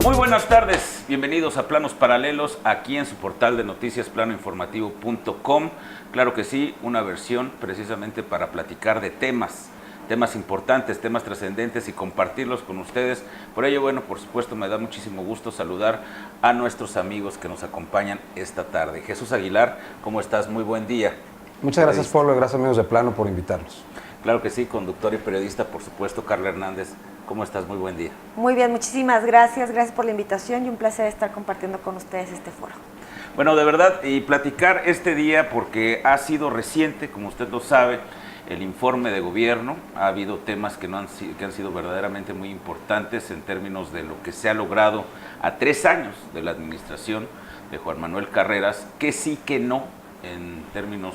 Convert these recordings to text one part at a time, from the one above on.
Buenas tardes, bienvenidos a Planos Paralelos, aquí en su portal de noticias planoinformativo.com. Claro que sí, una versión precisamente para platicar de temas importantes, temas trascendentes y compartirlos con ustedes. Por ello, bueno, por supuesto, me da muchísimo gusto saludar a nuestros amigos que nos acompañan esta tarde. Jesús Aguilar, ¿cómo estás? Muy buen día. Muchas gracias, Pablo, y gracias, amigos de Plano, por invitarnos. Claro que sí, conductor y periodista, por supuesto, Carla Hernández. ¿Cómo estás? Muy buen día. Muy bien, muchísimas gracias. Gracias por la invitación y un placer estar compartiendo con ustedes este foro. Bueno, de verdad, y platicar este día porque ha sido reciente, como usted lo sabe, el informe de gobierno. Ha habido temas que han sido verdaderamente muy importantes en términos de lo que se ha logrado a 3 años de la administración de Juan Manuel Carreras, que sí que no en términos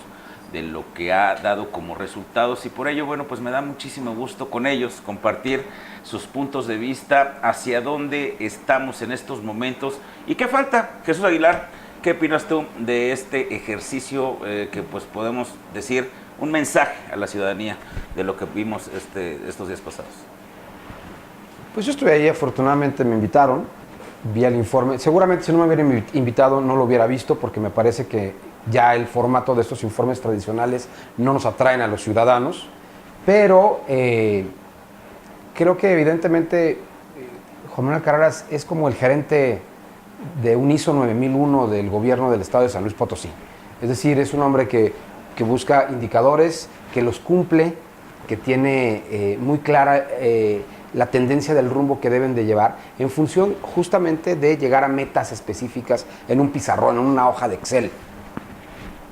de lo que ha dado como resultados, y por ello, bueno, pues me da muchísimo gusto con ellos compartir sus puntos de vista, hacia dónde estamos en estos momentos y qué falta. Jesús Aguilar, ¿qué opinas tú de este ejercicio que pues podemos decir un mensaje a la ciudadanía de lo que vimos estos días pasados? Pues yo estuve ahí, afortunadamente me invitaron, vi el informe. Seguramente si no me hubieran invitado no lo hubiera visto, porque me parece que ya el formato de estos informes tradicionales no nos atraen a los ciudadanos, pero creo que evidentemente Juan Manuel Carreras es como el gerente de un ISO 9001 del gobierno del estado de San Luis Potosí. Es decir, es un hombre que busca indicadores, que los cumple, que tiene muy clara la tendencia del rumbo que deben de llevar en función justamente de llegar a metas específicas en un pizarrón, en una hoja de Excel.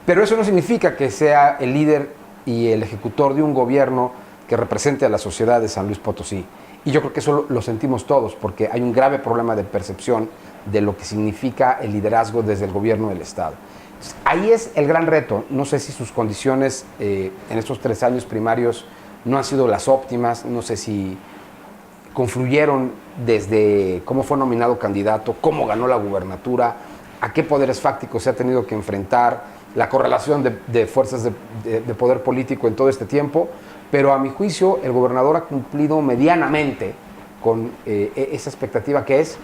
Pero eso no significa que sea el líder y el ejecutor de un gobierno que represente a la sociedad de San Luis Potosí. Y yo creo que eso lo sentimos todos, porque hay un grave problema de percepción de lo que significa el liderazgo desde el gobierno del Estado. Entonces, ahí es el gran reto. No sé si sus condiciones en estos 3 años primarios no han sido las óptimas, no sé si confluyeron desde cómo fue nominado candidato, cómo ganó la gubernatura, a qué poderes fácticos se ha tenido que enfrentar, la correlación de fuerzas de poder político en todo este tiempo, pero a mi juicio el gobernador ha cumplido medianamente con esa expectativa, que es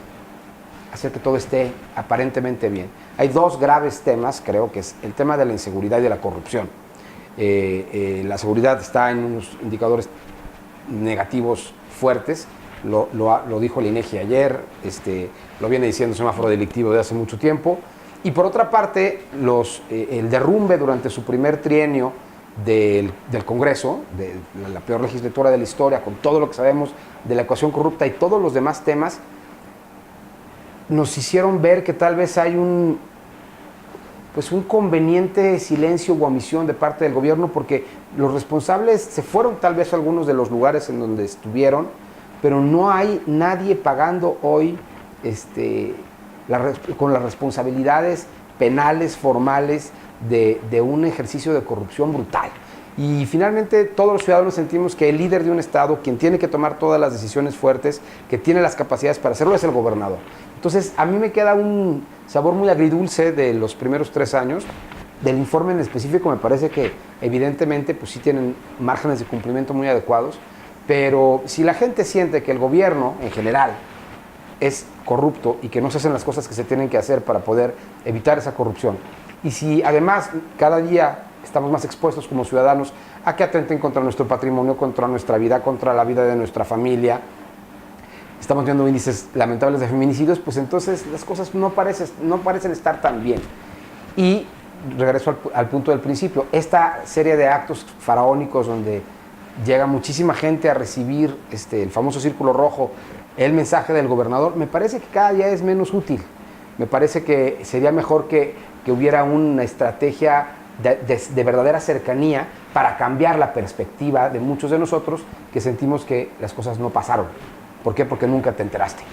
hacer que todo esté aparentemente bien. Hay 2 graves temas, creo, que es el tema de la inseguridad y de la corrupción. La seguridad está en unos indicadores negativos fuertes, lo dijo el INEGI ayer, lo viene diciendo el semáforo delictivo de hace mucho tiempo. Y por otra parte, el derrumbe durante su primer trienio del Congreso, de la peor legislatura de la historia, con todo lo que sabemos de la ecuación corrupta y todos los demás temas, nos hicieron ver que tal vez hay un conveniente silencio o omisión de parte del gobierno, porque los responsables se fueron tal vez a algunos de los lugares en donde estuvieron, pero no hay nadie pagando hoy con las responsabilidades penales, formales, de un ejercicio de corrupción brutal. Y finalmente todos los ciudadanos sentimos que el líder de un estado, quien tiene que tomar todas las decisiones fuertes, que tiene las capacidades para hacerlo, es el gobernador. Entonces a mí me queda un sabor muy agridulce de los primeros 3 años. Del informe en específico me parece que evidentemente pues sí tienen márgenes de cumplimiento muy adecuados, pero si la gente siente que el gobierno en general es corrupto y que no se hacen las cosas que se tienen que hacer para poder evitar esa corrupción, y si además cada día estamos más expuestos como ciudadanos a que atenten contra nuestro patrimonio, contra nuestra vida, contra la vida de nuestra familia, estamos viendo índices lamentables de feminicidios, pues entonces las cosas no parecen estar tan bien. Y regreso al punto del principio, esta serie de actos faraónicos donde llega muchísima gente a recibir el famoso círculo rojo, el mensaje del gobernador, me parece que cada día es menos útil. Me parece que sería mejor que hubiera una estrategia de verdadera cercanía para cambiar la perspectiva de muchos de nosotros que sentimos que las cosas no pasaron. ¿Por qué? Porque nunca te enteraste.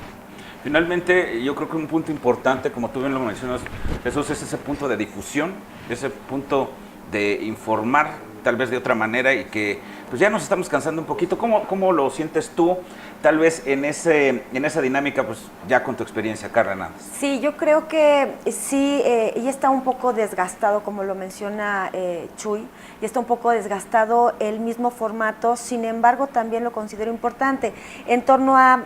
Finalmente, yo creo que un punto importante, como tú bien lo mencionas, Jesús, es ese punto de difusión, ese punto de informar tal vez de otra manera y que pues ya nos estamos cansando un poquito. ¿Cómo lo sientes tú, tal vez en esa dinámica, pues ya con tu experiencia, Carla Hernández? Sí, yo creo que sí, ya está un poco desgastado, como lo menciona Chuy, ya está un poco desgastado el mismo formato, sin embargo también lo considero importante en torno a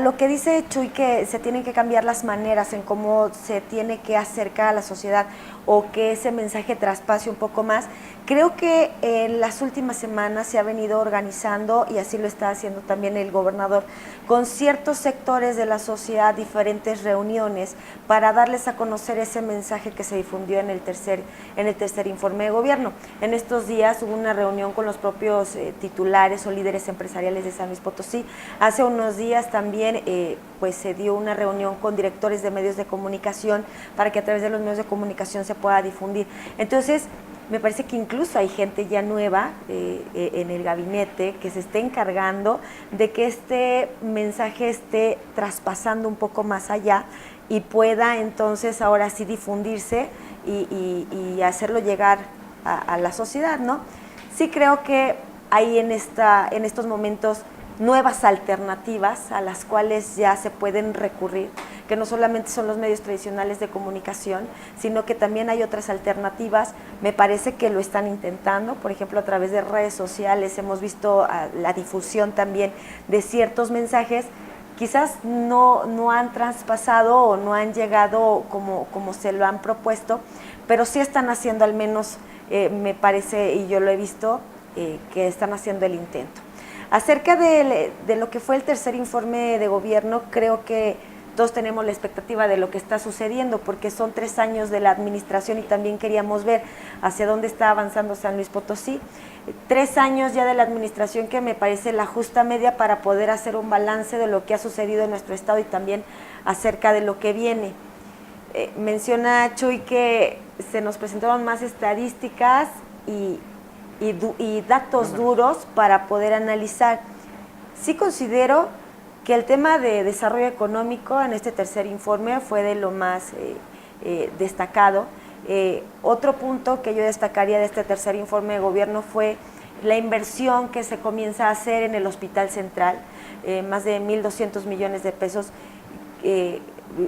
lo que dice Chuy, que se tienen que cambiar las maneras en cómo se tiene que acercar a la sociedad o que ese mensaje traspase un poco más. Creo que en las últimas semanas se ha venido organizando, y así lo está haciendo también el gobernador, con ciertos sectores de la sociedad, diferentes reuniones para darles a conocer ese mensaje que se difundió en el tercer informe de gobierno. En estos días hubo una reunión con los propios titulares o líderes empresariales de San Luis Potosí. Hace unos días también pues se dio una reunión con directores de medios de comunicación para que a través de los medios de comunicación se pueda difundir. Entonces, me parece que incluso hay gente ya nueva en el gabinete que se esté encargando de que este mensaje esté traspasando un poco más allá y pueda entonces ahora sí difundirse y hacerlo llegar a la sociedad, ¿no? Sí creo que hay en estos momentos nuevas alternativas a las cuales ya se pueden recurrir, que no solamente son los medios tradicionales de comunicación, sino que también hay otras alternativas. Me parece que lo están intentando, por ejemplo, a través de redes sociales hemos visto la difusión también de ciertos mensajes, quizás no han traspasado o no han llegado como se lo han propuesto, pero sí están haciendo al menos, me parece, y yo lo he visto, que están haciendo el intento. Acerca de lo que fue el tercer informe de gobierno, creo que todos tenemos la expectativa de lo que está sucediendo, porque son 3 años de la administración y también queríamos ver hacia dónde está avanzando San Luis Potosí. 3 años ya de la administración, que me parece la justa media para poder hacer un balance de lo que ha sucedido en nuestro estado y también acerca de lo que viene. Menciona Chuy que se nos presentaron más estadísticas y datos duros para poder analizar. Sí considero que el tema de desarrollo económico en este tercer informe fue de lo más destacado. Otro punto que yo destacaría de este tercer informe de gobierno fue la inversión que se comienza a hacer en el Hospital Central, más de 1,200 millones de pesos.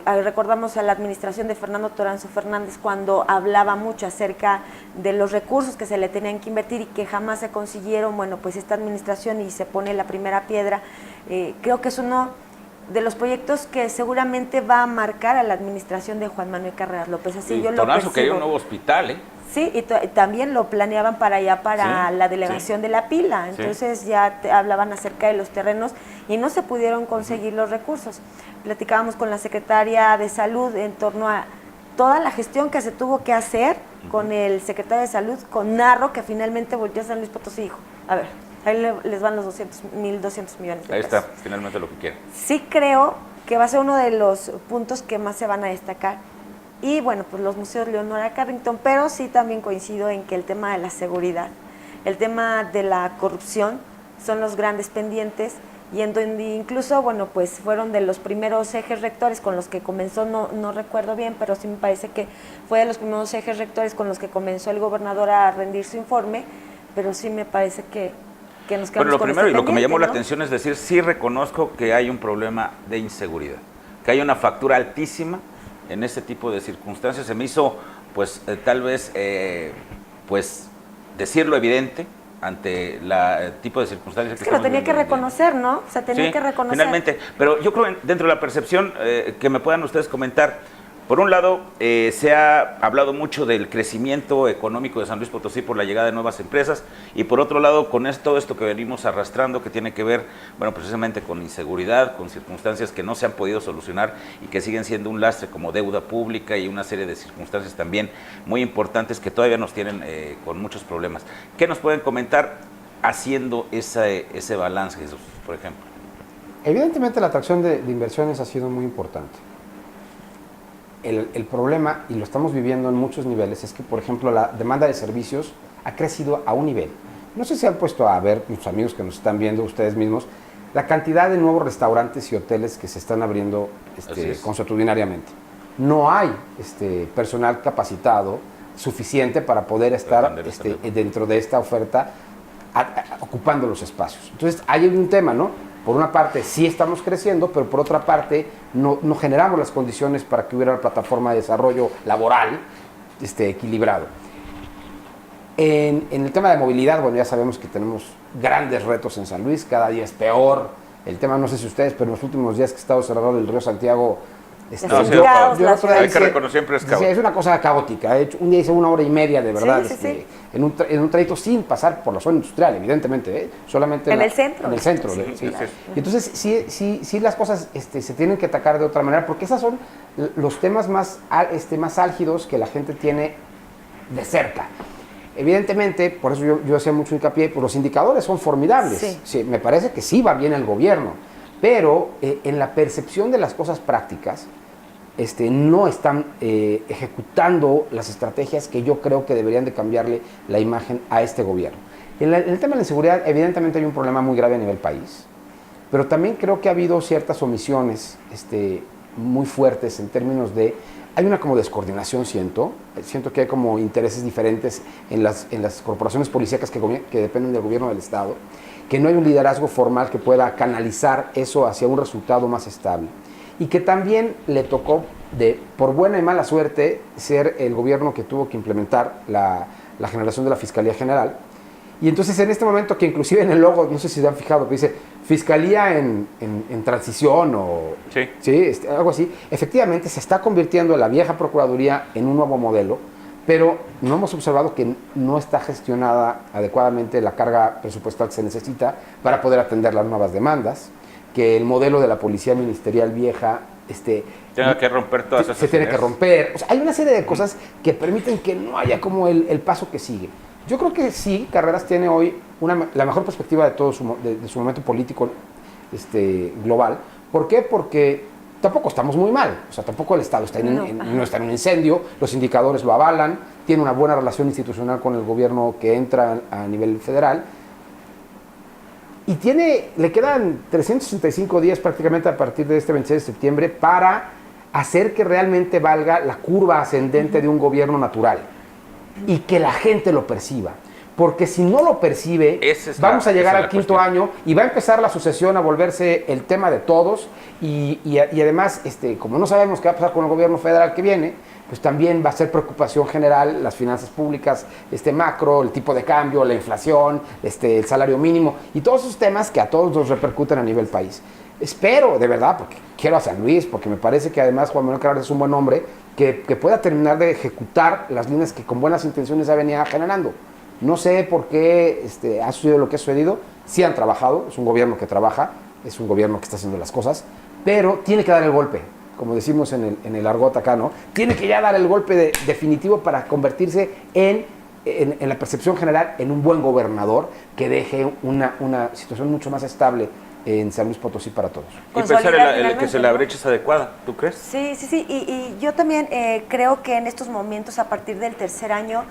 Recordamos a la administración de Fernando Toranzo Fernández cuando hablaba mucho acerca de los recursos que se le tenían que invertir y que jamás se consiguieron. Bueno, pues esta administración y se pone la primera piedra. Creo que es uno de los proyectos que seguramente va a marcar a la administración de Juan Manuel Carreras López. Así yo lo percibo. Toranzo quería un nuevo hospital, ¿eh? Sí, y también lo planeaban para allá, para la delegación de La Pila. Entonces ya hablaban acerca de los terrenos y no se pudieron conseguir los recursos. Platicábamos con la secretaria de Salud en torno a toda la gestión que se tuvo que hacer con el secretario de Salud, con Narro, que finalmente volvió a San Luis Potosí y dijo, a ver, ahí les van los 1,200 millones de pesos. Ahí está, finalmente lo que quieren. Sí creo que va a ser uno de los puntos que más se van a destacar. Y bueno, pues los museos Leonora Carrington, pero sí también coincido en que el tema de la seguridad, el tema de la corrupción son los grandes pendientes, y en donde incluso, bueno, pues fueron de los primeros ejes rectores con los que comenzó, no recuerdo bien, pero sí me parece que fue de los primeros ejes rectores con los que comenzó el gobernador a rendir su informe, pero sí me parece que nos quedamos Bueno, lo con primero, y lo que me llamó la ¿no? atención es decir, sí reconozco que hay un problema de inseguridad, que hay una factura altísima en ese tipo de circunstancias. Se me hizo, pues, tal vez, pues, decirlo evidente ante el tipo de circunstancias que lo tenía que reconocer, ¿no? O sea, tenía que reconocer. Finalmente, pero yo creo dentro de la percepción que me puedan ustedes comentar, por un lado, se ha hablado mucho del crecimiento económico de San Luis Potosí por la llegada de nuevas empresas, y por otro lado, con todo esto que venimos arrastrando, que tiene que ver, bueno, precisamente con inseguridad, con circunstancias que no se han podido solucionar y que siguen siendo un lastre, como deuda pública y una serie de circunstancias también muy importantes que todavía nos tienen con muchos problemas. ¿Qué nos pueden comentar haciendo ese balance, Jesús, por ejemplo? Evidentemente la atracción de inversiones ha sido muy importante. El problema, y lo estamos viviendo en muchos niveles, es que, por ejemplo, la demanda de servicios ha crecido a un nivel. No sé si han puesto a ver, mis amigos que nos están viendo, ustedes mismos, la cantidad de nuevos restaurantes y hoteles que se están abriendo consuetudinariamente. No hay personal capacitado suficiente para poder estar Atender dentro de esta oferta ocupando los espacios. Entonces, hay un tema, ¿no? Por una parte, sí estamos creciendo, pero por otra parte, no generamos las condiciones para que hubiera una plataforma de desarrollo laboral equilibrado. En el tema de movilidad, bueno, ya sabemos que tenemos grandes retos en San Luis, cada día es peor. El tema, no sé si ustedes, pero en los últimos días que he estado cerrado el río Santiago, hay que reconocer, siempre es caótico. Es una cosa caótica. De hecho, un día hice 1 hora y media de verdad Sí. en un trayecto sin pasar por la zona industrial, evidentemente, solamente en el centro. En el centro, Sí. Y entonces sí las cosas se tienen que atacar de otra manera, porque esos son los temas más álgidos que la gente tiene de cerca. Evidentemente, por eso yo hacía mucho hincapié, pues los indicadores son formidables. Sí, me parece que sí va bien el gobierno, pero en la percepción de las cosas prácticas, no están ejecutando las estrategias que yo creo que deberían de cambiarle la imagen a este gobierno. En el tema de la inseguridad, evidentemente hay un problema muy grave a nivel país, pero también creo que ha habido ciertas omisiones muy fuertes en términos de... Hay una como descoordinación, siento que hay como intereses diferentes en las corporaciones policíacas que dependen del gobierno del Estado, que no hay un liderazgo formal que pueda canalizar eso hacia un resultado más estable. Y que también le tocó, por buena y mala suerte, ser el gobierno que tuvo que implementar la generación de la Fiscalía General. Y entonces en este momento, que inclusive en el logo, no sé si se han fijado, que dice Fiscalía en transición o algo así, efectivamente se está convirtiendo la vieja Procuraduría en un nuevo modelo, pero no hemos observado que no está gestionada adecuadamente la carga presupuestal que se necesita para poder atender las nuevas demandas, que el modelo de la policía ministerial vieja tenga que romper todas esas se tiene que romper. O sea, hay una serie de cosas que permiten que no haya como el paso que sigue. Yo creo que sí, Carreras tiene hoy la mejor perspectiva de todo de su momento político global. ¿Por qué? Porque tampoco estamos muy mal. O sea, tampoco el Estado no está en un incendio, los indicadores lo avalan, tiene una buena relación institucional con el gobierno que entra a nivel federal. Y le quedan 365 días prácticamente a partir de este 26 de septiembre para hacer que realmente valga la curva ascendente de un gobierno natural y que la gente lo perciba. Porque si no lo percibe, vamos a llegar al quinto año y va a empezar la sucesión a volverse el tema de todos y además, como no sabemos qué va a pasar con el gobierno federal que viene, pues también va a ser preocupación general las finanzas públicas, macro, el tipo de cambio, la inflación, el salario mínimo y todos esos temas que a todos nos repercuten a nivel país. Espero, de verdad, porque quiero a San Luis, porque me parece que además Juan Manuel Carreras es un buen hombre, que pueda terminar de ejecutar las líneas que con buenas intenciones ya venía generando. No sé por qué ha sucedido lo que ha sucedido. Sí han trabajado, es un gobierno que trabaja, es un gobierno que está haciendo las cosas, pero tiene que dar el golpe, como decimos en el argot acá, ¿no? Tiene que ya dar el golpe definitivo para convertirse en la percepción general en un buen gobernador que deje una situación mucho más estable en San Luis Potosí para todos. Y pensar que la brecha es adecuada, ¿tú crees? Sí. Y yo también creo que en estos momentos, a partir del tercer año,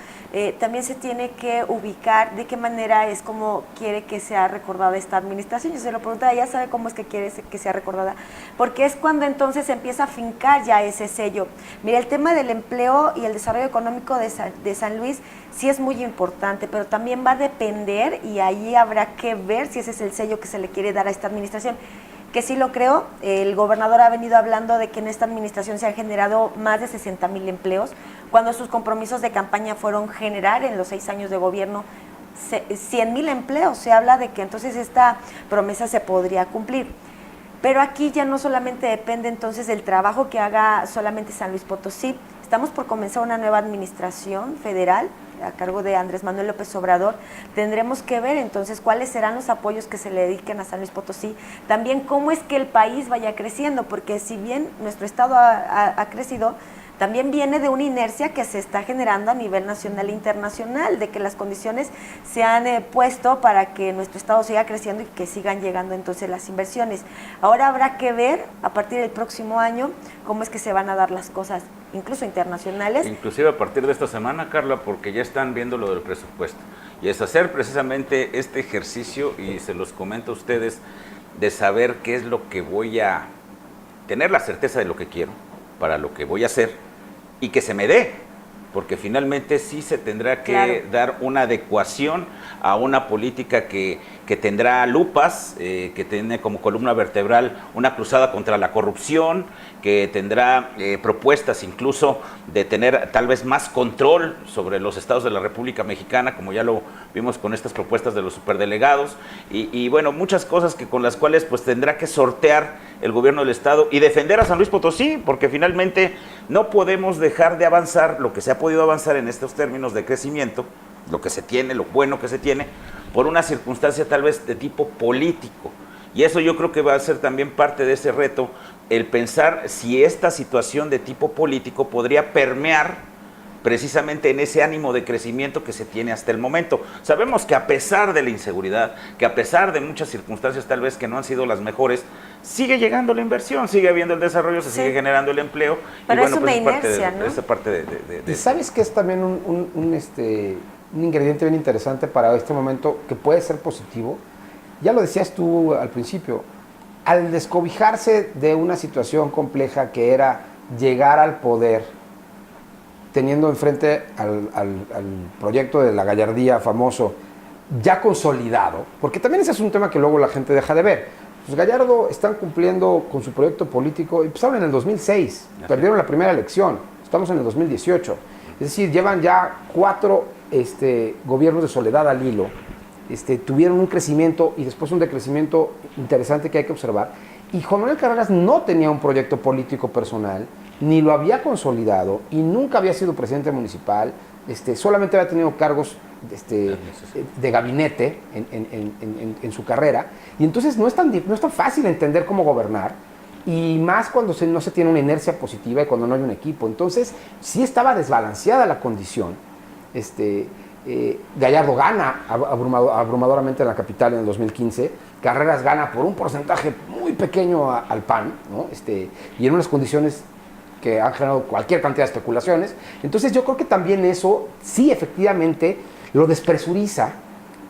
también se tiene que ubicar de qué manera es como quiere que sea recordada esta administración. Yo se lo preguntaba, ya sabe cómo es que quiere que sea recordada, porque es cuando entonces se empieza a fincar ya ese sello. Mira, el tema del empleo y el desarrollo económico de San Luis sí es muy importante, pero también va a depender, y ahí habrá que ver si ese es el sello que se le quiere dar a esta administración, que sí lo creo. El gobernador ha venido hablando de que en esta administración se han generado más de 60,000 empleos, cuando sus compromisos de campaña fueron generar en los 6 años de gobierno 100,000 empleos. Se habla de que entonces esta promesa se podría cumplir. Pero aquí ya no solamente depende entonces del trabajo que haga solamente San Luis Potosí. Estamos por comenzar una nueva administración federal a cargo de Andrés Manuel López Obrador. Tendremos que ver entonces cuáles serán los apoyos que se le dediquen a San Luis Potosí, también cómo es que el país vaya creciendo, porque si bien nuestro estado ha crecido, también viene de una inercia que se está generando a nivel nacional e internacional, de que las condiciones se han puesto para que nuestro estado siga creciendo y que sigan llegando entonces las inversiones. Ahora habrá que ver a partir del próximo año cómo es que se van a dar las cosas, incluso internacionales. Inclusive a partir de esta semana, Carla, porque ya están viendo lo del presupuesto. Y es hacer precisamente este ejercicio, y se los comento a ustedes, de saber qué es lo que voy a tener la certeza de lo que quiero, para lo que voy a hacer, y que se me dé. porque finalmente sí se tendrá que Claro. dar una adecuación a una política que tendrá lupas, que tiene como columna vertebral una cruzada contra la corrupción, que tendrá propuestas incluso de tener tal vez más control sobre los estados de la República Mexicana, como ya lo vimos con estas propuestas de los superdelegados, y bueno, muchas cosas que con las cuales pues tendrá que sortear el gobierno del estado y defender a San Luis Potosí, porque finalmente no podemos dejar de avanzar lo que se ha podido avanzar en estos términos de crecimiento, lo que se tiene, lo bueno que se tiene, por una circunstancia tal vez de tipo político. Y eso yo creo que va a ser también parte de ese reto, el pensar si esta situación de tipo político podría permear precisamente en ese ánimo de crecimiento que se tiene hasta el momento. Sabemos que a pesar de la inseguridad, que a pesar de muchas circunstancias tal vez que no han sido las mejores, sigue llegando la inversión, sigue habiendo el desarrollo, se sigue generando el empleo. Pero y bueno, es una pues inercia, ¿no? es parte de ¿Y sabes que es también un ingrediente bien interesante para este momento que puede ser positivo? Ya lo decías tú al principio, al descobijarse de una situación compleja que era llegar al poder, teniendo enfrente al proyecto de la gallardía famoso, ya consolidado, porque también ese es un tema que luego la gente deja de ver. Pues Gallardo están cumpliendo con su proyecto político, empezaron en el 2006, perdieron la primera elección, estamos en el 2018, es decir, llevan ya 4 gobiernos de soledad al hilo, tuvieron un crecimiento y después un decrecimiento interesante que hay que observar, y Juan Manuel Carreras no tenía un proyecto político personal, ni lo había consolidado y nunca había sido presidente municipal, solamente había tenido cargos de gabinete en su carrera, y entonces no es tan fácil entender cómo gobernar, y más cuando no se tiene una inercia positiva y cuando no hay un equipo. Entonces sí estaba desbalanceada la condición. Gallardo gana abrumadoramente en la capital en el 2015, Carreras gana por un porcentaje muy pequeño al PAN, ¿no? Y en unas condiciones que han generado cualquier cantidad de especulaciones. Entonces yo creo que también eso sí efectivamente lo despresuriza,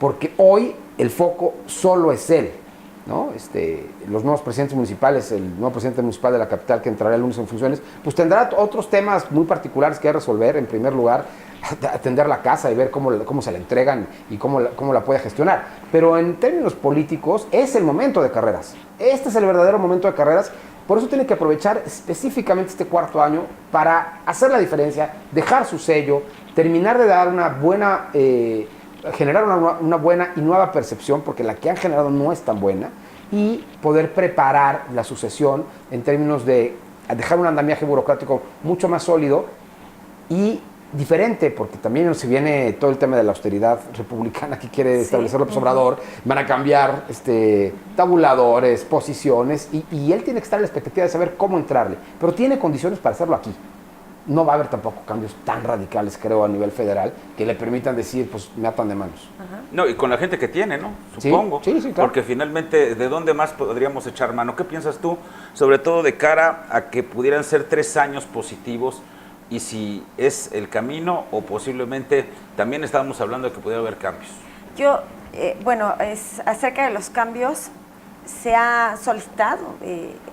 porque hoy el foco solo es él, ¿no? Los nuevos presidentes municipales, el nuevo presidente municipal de la capital que entrará el lunes en funciones, pues tendrá otros temas muy particulares que resolver. En primer lugar, atender la casa y ver cómo se la entregan y cómo la puede gestionar. Pero en términos políticos es el momento de Carreras. Este es el verdadero momento de Carreras. Por eso tiene que aprovechar específicamente este cuarto año para hacer la diferencia, dejar su sello, terminar de dar una buena, generar una buena y nueva percepción, porque la que han generado no es tan buena, y poder preparar la sucesión en términos de dejar un andamiaje burocrático mucho más sólido y diferente, porque también se viene todo el tema de la austeridad republicana que quiere establecer López Obrador. Van a cambiar tabuladores, posiciones, y él tiene que estar en la expectativa de saber cómo entrarle, pero tiene condiciones para hacerlo aquí. No va a haber tampoco cambios tan radicales, creo, a nivel federal, que le permitan decir, pues me atan de manos. No, y con la gente que tiene, ¿no? Supongo. Sí, claro. Porque finalmente, ¿de dónde más podríamos echar mano? ¿Qué piensas tú? Sobre todo de cara a que pudieran ser 3 años positivos, y si es el camino, o posiblemente también estábamos hablando de que pudiera haber cambios. Yo, es acerca de los cambios, se ha solicitado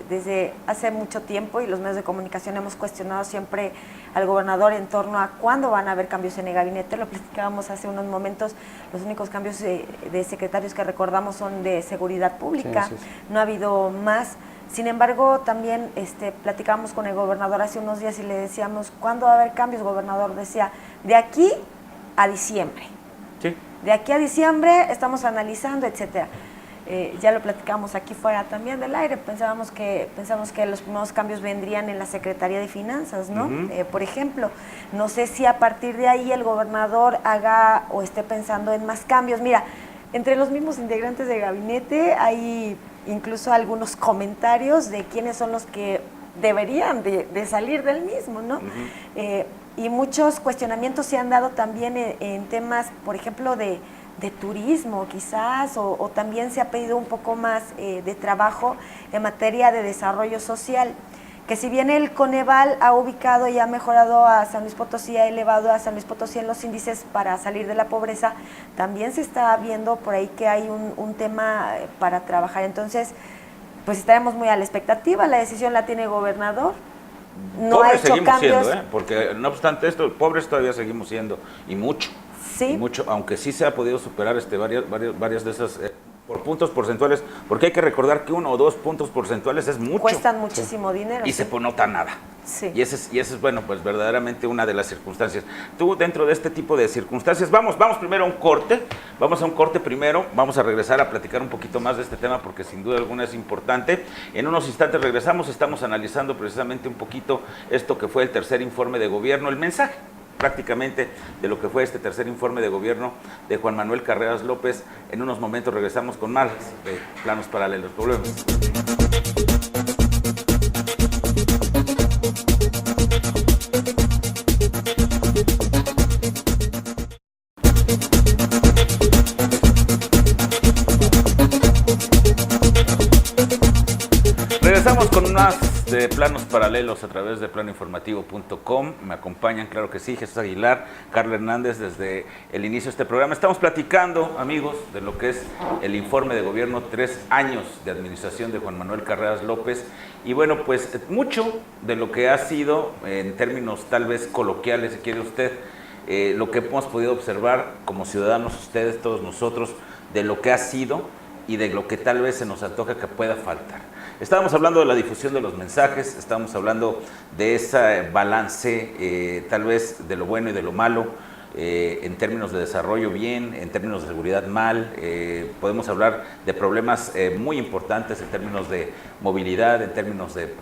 desde hace mucho tiempo, y los medios de comunicación hemos cuestionado siempre al gobernador en torno a cuándo van a haber cambios en el gabinete. Lo platicábamos hace unos momentos, los únicos cambios de secretarios que recordamos son de seguridad pública, sí. No ha habido más. Sin embargo, también platicábamos con el gobernador hace unos días y le decíamos, ¿cuándo va a haber cambios, gobernador? Decía, de aquí a diciembre. Sí. De aquí a diciembre estamos analizando, etcétera. Ya lo platicamos aquí fuera también del aire, pensamos que los primeros cambios vendrían en la Secretaría de Finanzas, ¿no? Por ejemplo, no sé si a partir de ahí el gobernador haga o esté pensando en más cambios. Mira, entre los mismos integrantes del gabinete hay incluso algunos comentarios de quiénes son los que deberían de salir del mismo, ¿no? Y muchos cuestionamientos se han dado también en temas, por ejemplo, de turismo quizás, o también se ha pedido un poco más de trabajo en materia de desarrollo social, que si bien el Coneval ha ubicado y ha mejorado a San Luis Potosí, ha elevado a San Luis Potosí en los índices para salir de la pobreza, también se está viendo por ahí que hay un tema para trabajar. Entonces, pues estaremos muy a la expectativa. La decisión la tiene el gobernador, no ha pobres hecho seguimos cambios. siendo, porque no obstante esto, pobres todavía seguimos siendo, y mucho. Sí. Y mucho, aunque sí se ha podido superar varias de esas por puntos porcentuales, porque hay que recordar que 1 o 2 puntos porcentuales es mucho. Cuestan muchísimo dinero. Y se nota nada. Sí. Y ese es, bueno, pues verdaderamente una de las circunstancias. Tú, dentro de este tipo de circunstancias, vamos primero a un corte, primero, vamos a regresar a platicar un poquito más de este tema porque sin duda alguna es importante. En unos instantes regresamos, estamos analizando precisamente un poquito esto que fue el tercer informe de gobierno, el mensaje prácticamente de lo que fue este tercer informe de gobierno de Juan Manuel Carreras López. En unos momentos regresamos con más de Planos Paralelos. Volvemos. Regresamos con más de Planos Paralelos a través de planoinformativo.com. Me acompañan, claro que sí, Jesús Aguilar, Carla Hernández, desde el inicio de este programa. Estamos platicando, amigos, de lo que es el informe de gobierno, 3 años de administración de Juan Manuel Carreras López. Y bueno, pues mucho de lo que ha sido, en términos tal vez coloquiales, si quiere usted, lo que hemos podido observar como ciudadanos, ustedes, todos nosotros, de lo que ha sido y de lo que tal vez se nos antoja que pueda faltar. Estábamos hablando de la difusión de los mensajes, estábamos hablando de ese balance, tal vez de lo bueno y de lo malo, en términos de desarrollo bien, en términos de seguridad mal, podemos hablar de problemas muy importantes en términos de movilidad, en términos de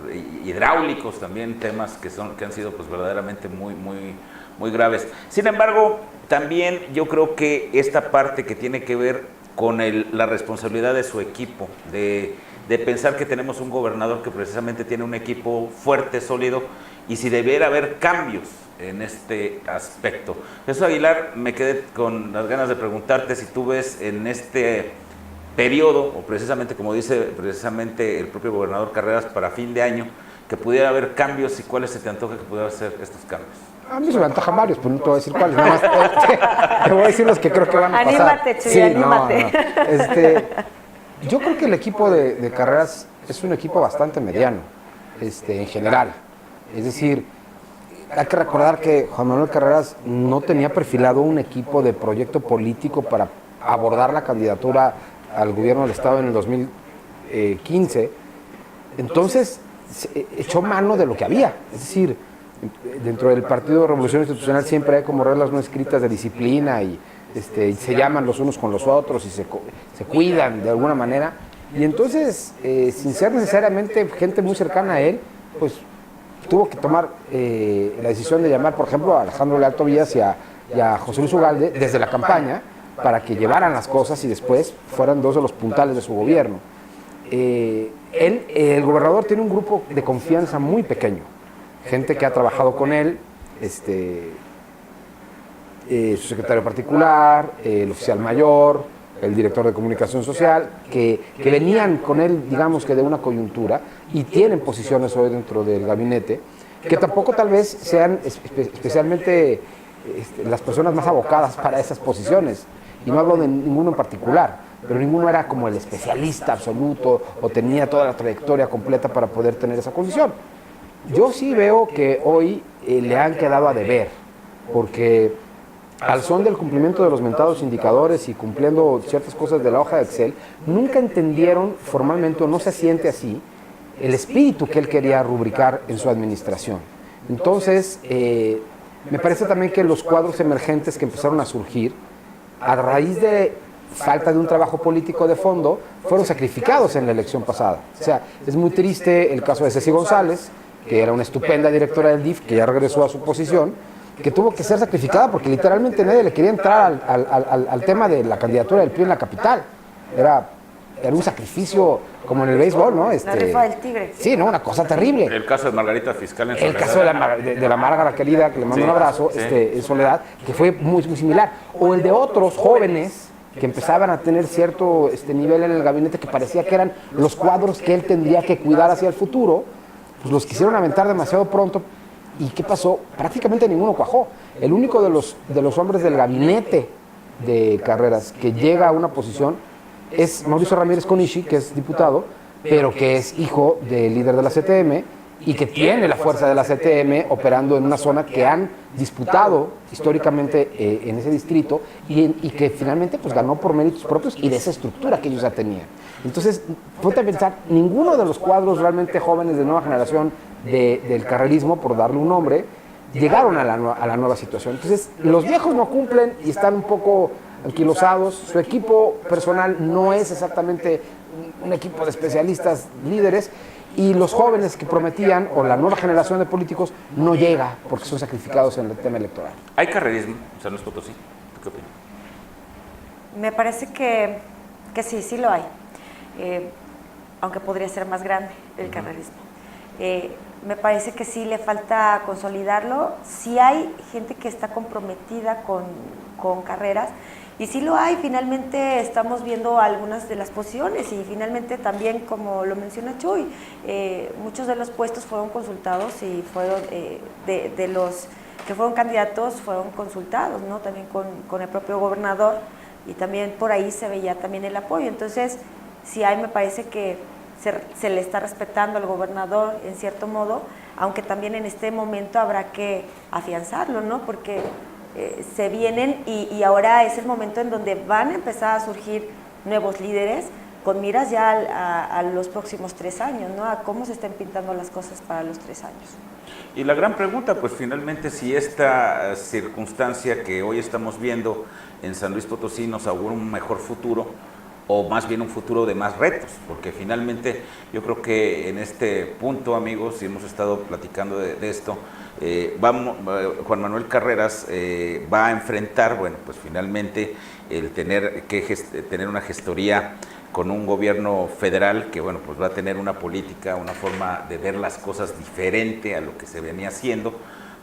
hidráulicos también, temas que han sido pues verdaderamente muy graves. Sin embargo, también yo creo que esta parte que tiene que ver con la responsabilidad de su equipo, de pensar que tenemos un gobernador que precisamente tiene un equipo fuerte, sólido, y si debiera haber cambios en este aspecto. Jesús Aguilar, me quedé con las ganas de preguntarte si tú ves en este periodo, o precisamente como dice precisamente el propio gobernador Carreras, para fin de año, que pudiera haber cambios y cuáles se te antoja que pudieran ser estos cambios. A mí se me antojan varios, pero no te voy a decir cuáles. Nada más te voy a decir los que creo que van a pasar. Anímate, Chuy, sí, anímate. No. Yo creo que el equipo de Carreras es un equipo bastante mediano, en general. Es decir, hay que recordar que Juan Manuel Carreras no tenía perfilado un equipo de proyecto político para abordar la candidatura al gobierno del Estado en el 2015. Entonces, echó mano de lo que había. Es decir, dentro del Partido de Revolución Institucional siempre hay como reglas no escritas de disciplina y se llaman los unos con los otros y se cuidan de alguna manera. Y entonces, sin ser necesariamente gente muy cercana a él, pues tuvo que tomar la decisión de llamar, por ejemplo, a Alejandro Leal Tobías y a José Luis Ugalde desde la campaña para que llevaran las cosas y después fueran dos de los puntales de su gobierno. El gobernador tiene un grupo de confianza muy pequeño, gente que ha trabajado con él, su secretario particular, el oficial mayor, el director de comunicación social, que venían con él, digamos que de una coyuntura, y tienen posiciones hoy dentro del gabinete, que tampoco tal vez sean especialmente las personas más abocadas para esas posiciones, y no hablo de ninguno en particular, pero ninguno era como el especialista absoluto o tenía toda la trayectoria completa para poder tener esa posición. Yo sí veo que hoy le han quedado a deber, porque al son del cumplimiento de los mentados indicadores y cumpliendo ciertas cosas de la hoja de Excel, nunca entendieron formalmente, o no se siente así, el espíritu que él quería rubricar en su administración. Entonces, me parece también que los cuadros emergentes que empezaron a surgir, a raíz de falta de un trabajo político de fondo, fueron sacrificados en la elección pasada. O sea, es muy triste el caso de Ceci González, que era una estupenda directora del DIF, que ya regresó a su posición, que tuvo que ser sacrificada porque literalmente nadie le quería entrar al tema de la candidatura del PRI en la capital. Era un sacrificio como en el béisbol, ¿no? La rifa del tigre. Sí, ¿no? Una cosa terrible. El caso de Margarita Fiscal en Soledad. El caso de la Márgara querida, que le mando un abrazo, en Soledad, que fue muy similar. O el de otros jóvenes que empezaban a tener cierto nivel en el gabinete, que parecía que eran los cuadros que él tendría que cuidar hacia el futuro, pues los quisieron aventar demasiado pronto. ¿Y qué pasó? Prácticamente ninguno cuajó. El único de los hombres del gabinete de Carreras que llega a una posición es Mauricio Ramírez Conishi, que es diputado, pero que es hijo del líder de la CTM y que tiene la fuerza de la CTM operando en una zona que han disputado históricamente en ese distrito y que finalmente pues ganó por méritos propios y de esa estructura que ellos ya tenían. Entonces, ponte a pensar, ninguno de los cuadros realmente jóvenes de nueva generación del carrerismo, por darle un nombre, llegaron a la nueva situación. Entonces, los viejos no cumplen y están un poco anquilosados, su equipo personal no es exactamente un equipo de especialistas líderes, y los jóvenes que prometían, o la nueva generación de políticos, no llega porque son sacrificados en el tema electoral. ¿Hay carrerismo en San Luis Potosí? ¿Qué opinas? Me parece que sí, sí lo hay, aunque podría ser más grande el carrerismo. Me parece que sí le falta consolidarlo. Sí hay gente que está comprometida con carreras, y sí lo hay. Finalmente estamos viendo algunas de las posiciones, y finalmente también, como lo menciona Chuy, muchos de los puestos fueron consultados y fueron de los que fueron candidatos fueron consultados, ¿no? También con el propio gobernador, y también por ahí se veía también el apoyo. Entonces, sí hay, me parece que se le está respetando al gobernador en cierto modo, aunque también en este momento habrá que afianzarlo, ¿no? Porque se vienen y ahora es el momento en donde van a empezar a surgir nuevos líderes con miras ya a los próximos 3 años, ¿no? A cómo se estén pintando las cosas para los 3 años. Y la gran pregunta, pues finalmente, si esta circunstancia que hoy estamos viendo en San Luis Potosí nos augura un mejor futuro, o más bien un futuro de más retos, porque finalmente yo creo que en este punto, amigos, y hemos estado platicando de esto, Juan Manuel Carreras va a enfrentar, bueno, pues finalmente el tener que tener una gestoría con un gobierno federal que, bueno, pues va a tener una política, una forma de ver las cosas diferente a lo que se venía haciendo,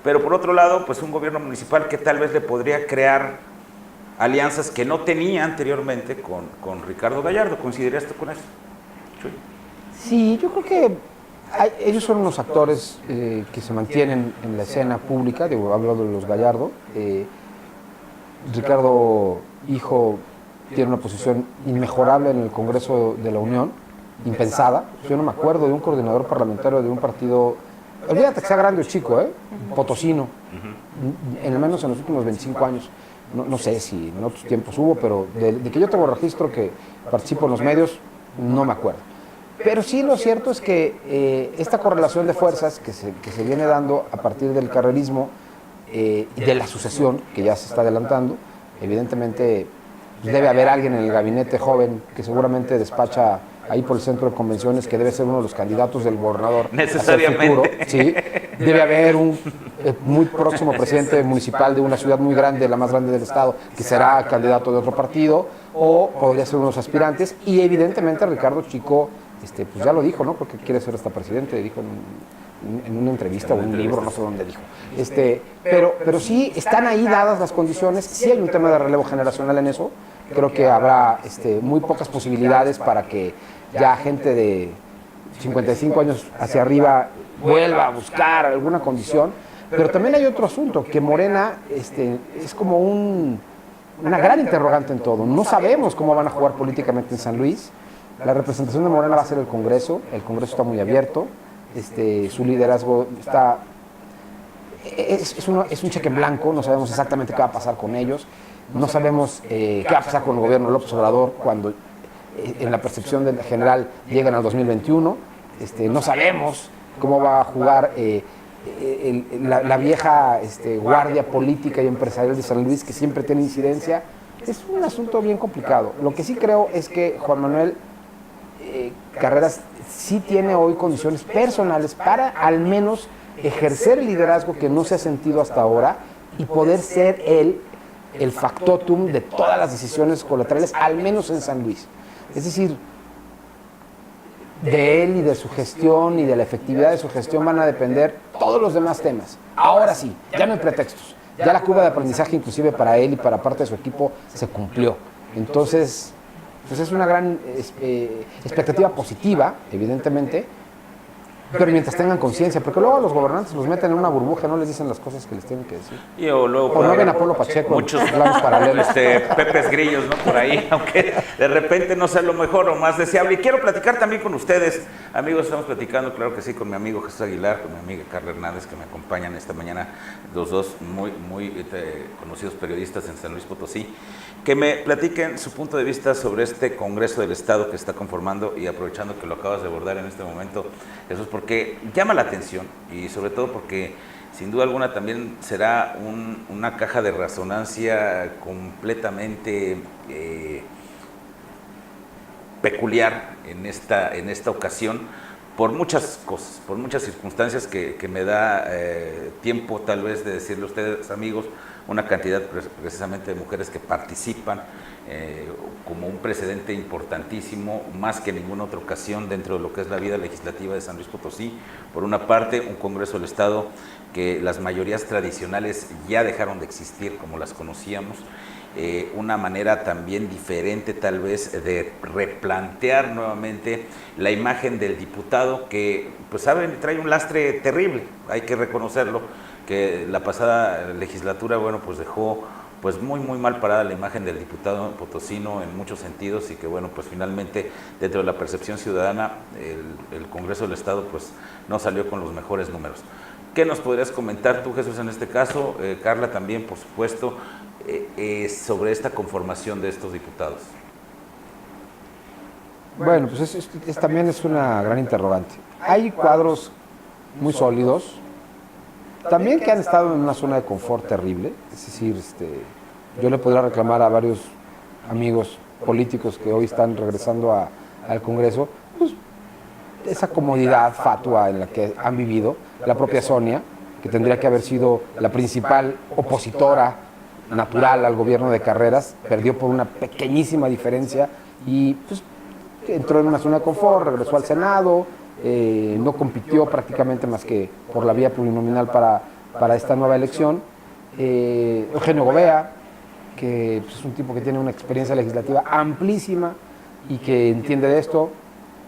pero por otro lado, pues un gobierno municipal que tal vez le podría crear alianzas que no tenía anteriormente con Ricardo Gallardo. ¿Coincidirías tú con eso? Sí, yo creo que ellos son unos actores que se mantienen en la escena pública, digo, hablo de los Gallardo. Ricardo, hijo, tiene una posición inmejorable en el Congreso de la Unión, impensada. Yo no me acuerdo de un coordinador parlamentario de un partido, olvídate que sea grande o chico, potosino, al menos en los últimos 25 años. No sé si en otros tiempos hubo, pero de que yo tengo registro que participo en los medios, no me acuerdo. Pero sí, lo cierto es que esta correlación de fuerzas que se viene dando a partir del carrerismo y de la sucesión, que ya se está adelantando, evidentemente pues debe haber alguien en el gabinete joven que seguramente despacha ahí por el centro de convenciones, que debe ser uno de los candidatos del gobernador. Necesariamente. Futuro, ¿sí? Debe haber un muy próximo presidente municipal de una ciudad muy grande, la más grande del estado, que será candidato de otro partido, o podría ser uno de los aspirantes. Y evidentemente Ricardo Chico, pues ya lo dijo, ¿no? Porque quiere ser hasta presidente, dijo en una entrevista o un libro, no sé dónde dijo. Pero sí están ahí dadas las condiciones, sí hay un tema de relevo generacional en eso. Creo que habrá muy pocas posibilidades para que ya gente de 55 años hacia arriba vuelva a buscar alguna condición. Pero también hay otro asunto, que Morena es como una gran interrogante en todo. No sabemos cómo van a jugar políticamente en San Luis. La representación de Morena va a ser el Congreso está muy abierto, su liderazgo es un cheque en blanco, no sabemos exactamente qué va a pasar con ellos, no sabemos qué va a pasar con el gobierno de López Obrador cuando en la percepción del general llegan al 2021, no sabemos cómo va a jugar la vieja guardia política y empresarial de San Luis, que siempre tiene incidencia. Es un asunto bien complicado. Lo que sí creo es que Juan Manuel Carreras sí tiene hoy condiciones personales para al menos ejercer el liderazgo que no se ha sentido hasta ahora y poder ser él el factotum de todas las decisiones colaterales, al menos en San Luis. Es decir, de él y de su gestión y de la efectividad de su gestión van a depender todos los demás temas. Ahora sí, ya no hay pretextos. Ya la curva de aprendizaje, inclusive para él y para parte de su equipo, se cumplió. Entonces, pues es una gran expectativa positiva, evidentemente, pero mientras tengan conciencia, porque luego a los gobernantes los meten en una burbuja, no les dicen las cosas que les tienen que decir. Y o luego O no ven a Polo Pacheco, muchos planos paralelos. Pepes Grillos, ¿no? Por ahí, aunque de repente no sea lo mejor o más deseable. Y quiero platicar también con ustedes, amigos, estamos platicando, claro que sí, con mi amigo Jesús Aguilar, con mi amiga Carla Hernández, que me acompañan esta mañana, los dos muy conocidos periodistas en San Luis Potosí, que me platiquen su punto de vista sobre este Congreso del Estado que está conformando, y aprovechando que lo acabas de abordar en este momento, Jesús, porque llama la atención y sobre todo porque sin duda alguna también será una caja de resonancia completamente peculiar en esta ocasión, por muchas cosas, por muchas circunstancias que me da tiempo tal vez de decirle a ustedes, amigos, una cantidad precisamente de mujeres que participan como un precedente importantísimo, más que en ninguna otra ocasión dentro de lo que es la vida legislativa de San Luis Potosí. Por una parte, un Congreso del Estado que las mayorías tradicionales ya dejaron de existir como las conocíamos, una manera también diferente tal vez de replantear nuevamente la imagen del diputado que, pues saben, trae un lastre terrible, hay que reconocerlo, que la pasada legislatura, bueno, pues dejó pues muy mal parada la imagen del diputado potosino en muchos sentidos, y que bueno, pues finalmente dentro de la percepción ciudadana el Congreso del Estado pues no salió con los mejores números. ¿Qué nos podrías comentar tú, Jesús, en este caso? Carla también, por supuesto, sobre esta conformación de estos diputados. Bueno, pues también es una gran interrogante. Hay cuadros muy sólidos, también que han estado en una zona de confort terrible, es decir, yo le podría reclamar a varios amigos políticos que hoy están regresando al Congreso, pues esa comodidad fatua en la que han vivido. La propia Sonia, que tendría que haber sido la principal opositora natural al gobierno de Carreras, perdió por una pequeñísima diferencia y pues entró en una zona de confort, regresó al Senado, no compitió prácticamente más que por la vía plurinominal para esta nueva elección. Eugenio Gobea, que pues, es un tipo que tiene una experiencia legislativa amplísima y que entiende de esto.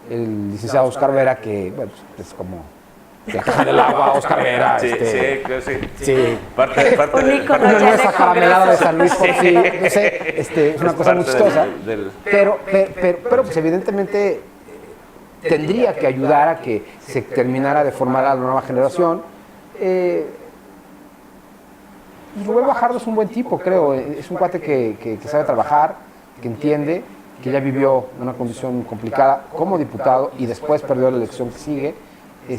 El licenciado Oscar Vera, que bueno, es como el caja del agua, Oscar Vera. Creo sí. Parte una nueva caramelada de San Luis Potosí, no sé, es una cosa muy chistosa. Pero pues evidentemente tendría que ayudar a que se terminara de formar a la nueva generación. Rubén Bajardo es un buen tipo, creo. Es un cuate que sabe trabajar, que entiende, que ya vivió una condición complicada como diputado y después perdió la elección que sigue.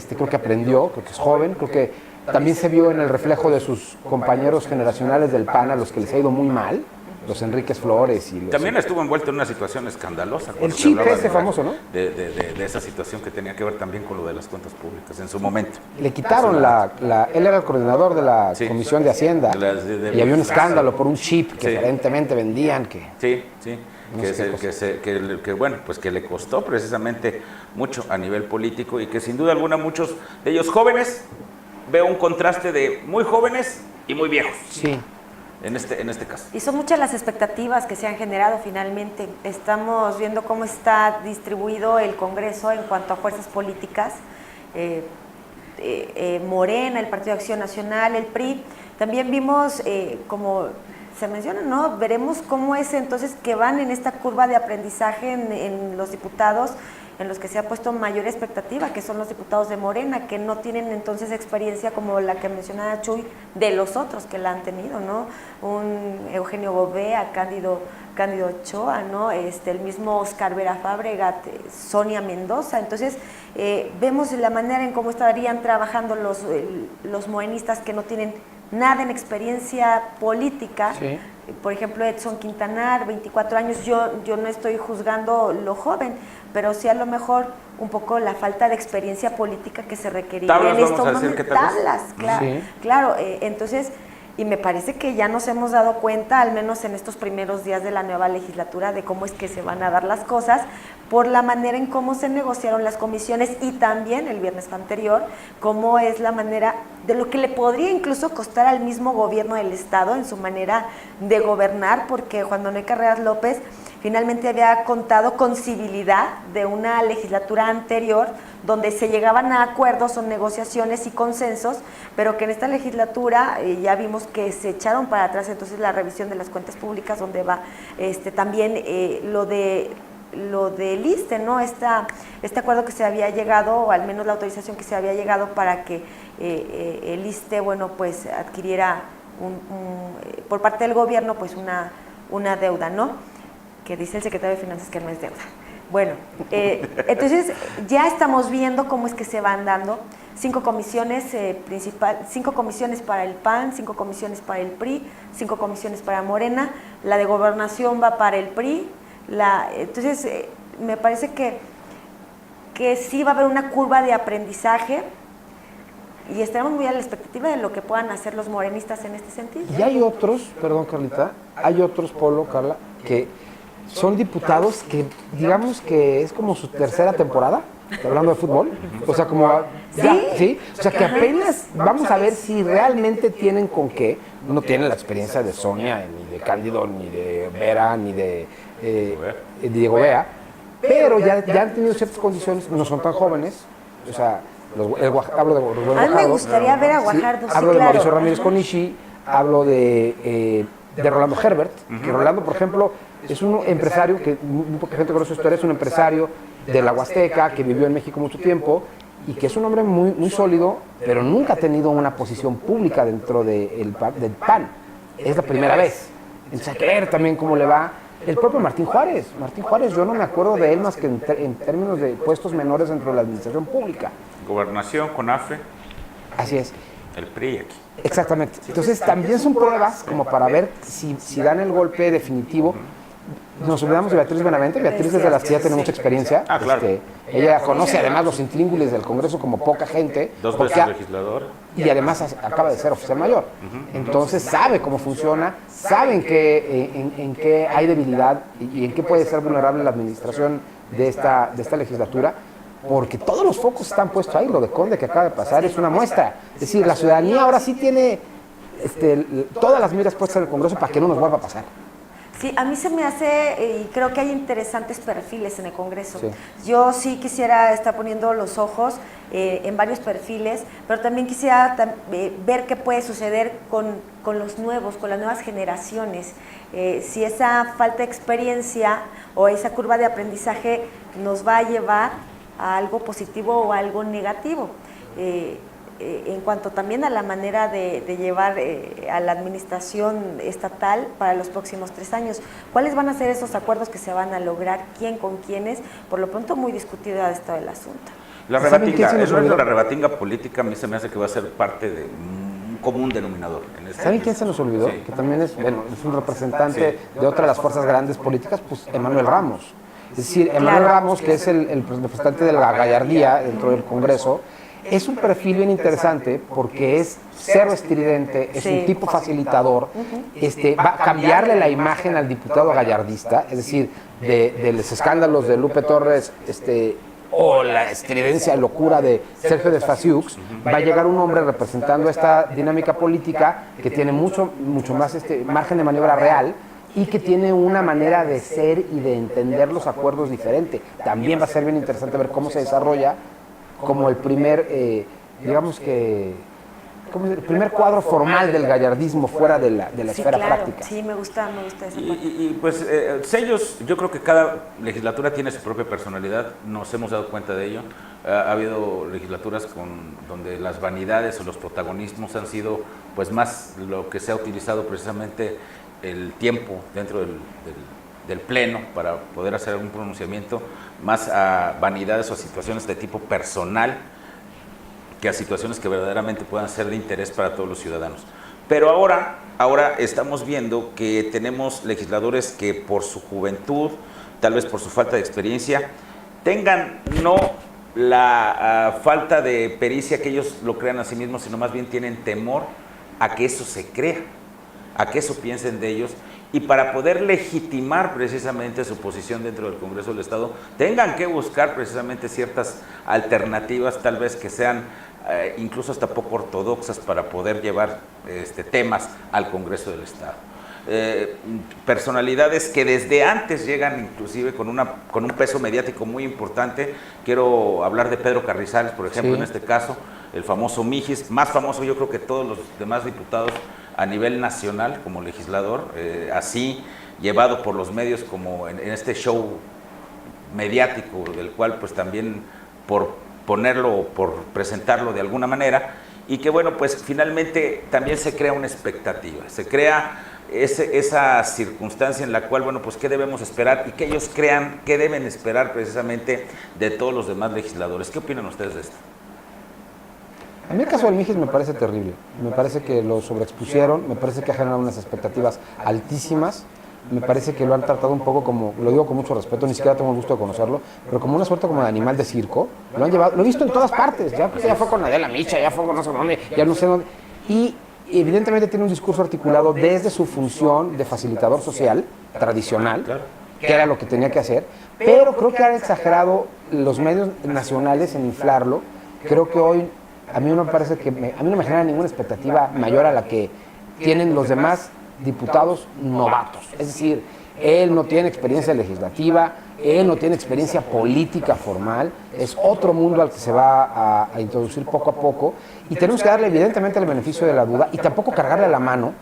Creo que aprendió, creo que es joven, creo que también se vio en el reflejo de sus compañeros generacionales del PAN, a los que les ha ido muy mal, los Enríquez Flores y los... También estuvo envuelto en una situación escandalosa. El chip ese famoso, ¿no? De esa situación que tenía que ver también con lo de las cuentas públicas en su momento. Le quitaron él era el coordinador de la Comisión de Hacienda y había un escándalo por un chip que aparentemente vendían. Que bueno, pues que le costó precisamente mucho a nivel político, y que sin duda alguna muchos de ellos jóvenes, veo un contraste de muy jóvenes y muy viejos. Sí. En este caso. Y son muchas las expectativas que se han generado finalmente. Estamos viendo cómo está distribuido el Congreso en cuanto a fuerzas políticas. Morena, el Partido de Acción Nacional, el PRI. También vimos, como se menciona, ¿no? Veremos cómo es entonces que van en esta curva de aprendizaje en los diputados, en los que se ha puesto mayor expectativa, que son los diputados de Morena, que no tienen entonces experiencia como la que mencionaba Chuy, de los otros que la han tenido, ¿no? Un Eugenio Gobea, Cándido Ochoa, ¿no? El mismo Oscar Vera Fábregat, Sonia Mendoza. Entonces, vemos la manera en cómo estarían trabajando los morenistas que no tienen nada en experiencia política. Sí. Por ejemplo, Edson Quintanar, 24 años, yo no estoy juzgando lo joven, pero sí a lo mejor un poco la falta de experiencia política que se requeriría en este momento. Tablas, claro, sí. Claro, entonces, y me parece que ya nos hemos dado cuenta, al menos en estos primeros días de la nueva legislatura, de cómo es que se van a dar las cosas, por la manera en cómo se negociaron las comisiones, y también el viernes anterior, cómo es la manera de lo que le podría incluso costar al mismo gobierno del Estado en su manera de gobernar, porque Juan Manuel Carreras López finalmente había contado con civilidad de una legislatura anterior donde se llegaban a acuerdos o negociaciones y consensos, pero que en esta legislatura ya vimos que se echaron para atrás entonces la revisión de las cuentas públicas, donde va también lo del ISSSTE, ¿no? Este acuerdo que se había llegado, o al menos la autorización que se había llegado para que el ISSSTE, bueno, pues adquiriera por parte del gobierno, pues una deuda, ¿no? Que dice el secretario de Finanzas que no es deuda. Bueno, entonces ya estamos viendo cómo es que se van dando 5 comisiones 5 comisiones para el PAN, 5 comisiones para el PRI, 5 comisiones para Morena, la de gobernación va para el PRI, entonces me parece que sí va a haber una curva de aprendizaje y estaremos muy a la expectativa de lo que puedan hacer los morenistas en este sentido. Y hay otros, perdón Carlita, hay otros, Polo, Carla, que son diputados que digamos que es como su tercera temporada, hablando de fútbol, o sea, como ya, ¿sí? O sea, que apenas vamos a ver si realmente tienen con qué. No tienen la experiencia de Sonia, ni de Cándido, ni de Vera, ni de Diego Bea, pero ya han tenido ciertas condiciones, no son tan jóvenes, o sea, hablo de Rubén A mí me gustaría ver a Guajardo, sí, hablo de claro. Mauricio Ramírez Conishi, hablo de Rolando Herbert, que Rolando, por ejemplo, es un empresario que muy poca gente conoce su historia, es un empresario de la Huasteca que vivió en México mucho tiempo y que es un hombre muy, muy sólido, pero nunca ha tenido una posición pública dentro del PAN. Es la primera vez. Entonces hay que ver también cómo le va. El propio Martín Juárez. Martín Juárez, yo no me acuerdo de él más que en términos de puestos menores dentro de la administración pública. Gobernación, CONAFE. Así es. El PRI aquí. Exactamente. Entonces también son pruebas como para ver si dan el golpe definitivo. Nos olvidamos de Beatriz Benavente. Beatriz es de las que ya tiene mucha experiencia. Ah, claro. Ella conoce además los intríngulis del Congreso como poca gente. 2 veces legislador. Y además acaba de ser oficial mayor. Entonces sabe cómo funciona, sabe en qué hay debilidad y en qué puede ser vulnerable la administración de esta legislatura, porque todos los focos están puestos ahí. Lo de Conde que acaba de pasar es una muestra. Es decir, la ciudadanía ahora sí tiene todas las miras puestas en el Congreso para que no nos vuelva a pasar. Sí, a mí se me hace, y creo que hay interesantes perfiles en el Congreso. Sí. Yo sí quisiera estar poniendo los ojos en varios perfiles, pero también quisiera ver qué puede suceder con los nuevos, con las nuevas generaciones. Si esa falta de experiencia o esa curva de aprendizaje nos va a llevar a algo positivo o a algo negativo. En cuanto también a la manera de llevar a la administración estatal para los próximos 3 años. ¿Cuáles van a ser esos acuerdos que se van a lograr? ¿Quién con quiénes? Por lo pronto muy discutido está el asunto. La rebatinga política a mí se me hace que va a ser parte de un común denominador. ¿Saben quién se nos olvidó? Sí. Que también es un representante de otra de las fuerzas grandes políticas, pues Emanuel Ramos. Es decir, Emanuel Ramos, que es el representante de la gallardía dentro del Congreso, es un perfil bien interesante porque es cero estridente, es un tipo facilitador, va a cambiarle la imagen al diputado gallardista, es decir, de los escándalos de Lupe Torres, o la estridencia, locura de Sergio Desfasiux, va a llegar un hombre representando esta dinámica política que tiene mucho más margen de maniobra real y que tiene una manera de ser y de entender los acuerdos diferente. También va a ser bien interesante ver cómo se desarrolla como el primer, el primer cuadro formal del gallardismo fuera de la esfera práctica. Sí, me gusta esa parte. Y pues sellos, yo creo que cada legislatura tiene su propia personalidad, nos hemos dado cuenta de ello. Ha habido legislaturas donde las vanidades o los protagonismos han sido pues más lo que se ha utilizado precisamente el tiempo dentro del pleno para poder hacer un pronunciamiento, más a vanidades o a situaciones de tipo personal que a situaciones que verdaderamente puedan ser de interés para todos los ciudadanos. Pero ahora estamos viendo que tenemos legisladores que por su juventud, tal vez por su falta de experiencia, tengan no la falta de pericia que ellos lo crean a sí mismos, sino más bien tienen temor a que eso se crea, a que eso piensen de ellos, y para poder legitimar precisamente su posición dentro del Congreso del Estado, tengan que buscar precisamente ciertas alternativas, tal vez que sean incluso hasta poco ortodoxas para poder llevar temas al Congreso del Estado. personalidades que desde antes llegan inclusive con un peso mediático muy importante. Quiero hablar de Pedro Carrizales, por ejemplo, en este caso, el famoso Mijis, más famoso yo creo que todos los demás diputados a nivel nacional como legislador, así llevado por los medios como en este show mediático, del cual pues también por ponerlo, por presentarlo de alguna manera, y que bueno, pues finalmente también se crea una expectativa, se crea esa circunstancia en la cual, bueno, pues qué debemos esperar y que ellos crean qué deben esperar precisamente de todos los demás legisladores. ¿Qué opinan ustedes de esto? A mí el caso del Mijis me parece terrible, me parece que lo sobreexpusieron, me parece que ha generado unas expectativas altísimas, me parece que lo han tratado un poco como, lo digo con mucho respeto, ni siquiera tengo el gusto de conocerlo, pero como una suerte como de animal de circo, lo han llevado, lo he visto en todas partes, ya fue con Adela Micha, ya fue con no sé dónde, ya no sé dónde, y evidentemente tiene un discurso articulado desde su función de facilitador social tradicional, que era lo que tenía que hacer, pero creo que han exagerado los medios nacionales en inflarlo. Creo que hoy a mí no me parece que a mí no me genera ninguna expectativa mayor a la que tienen los demás diputados novatos. Es decir, él no tiene experiencia legislativa, él no tiene experiencia política formal, es otro mundo al que se va a introducir poco a poco, y tenemos que darle evidentemente el beneficio de la duda y tampoco cargarle la mano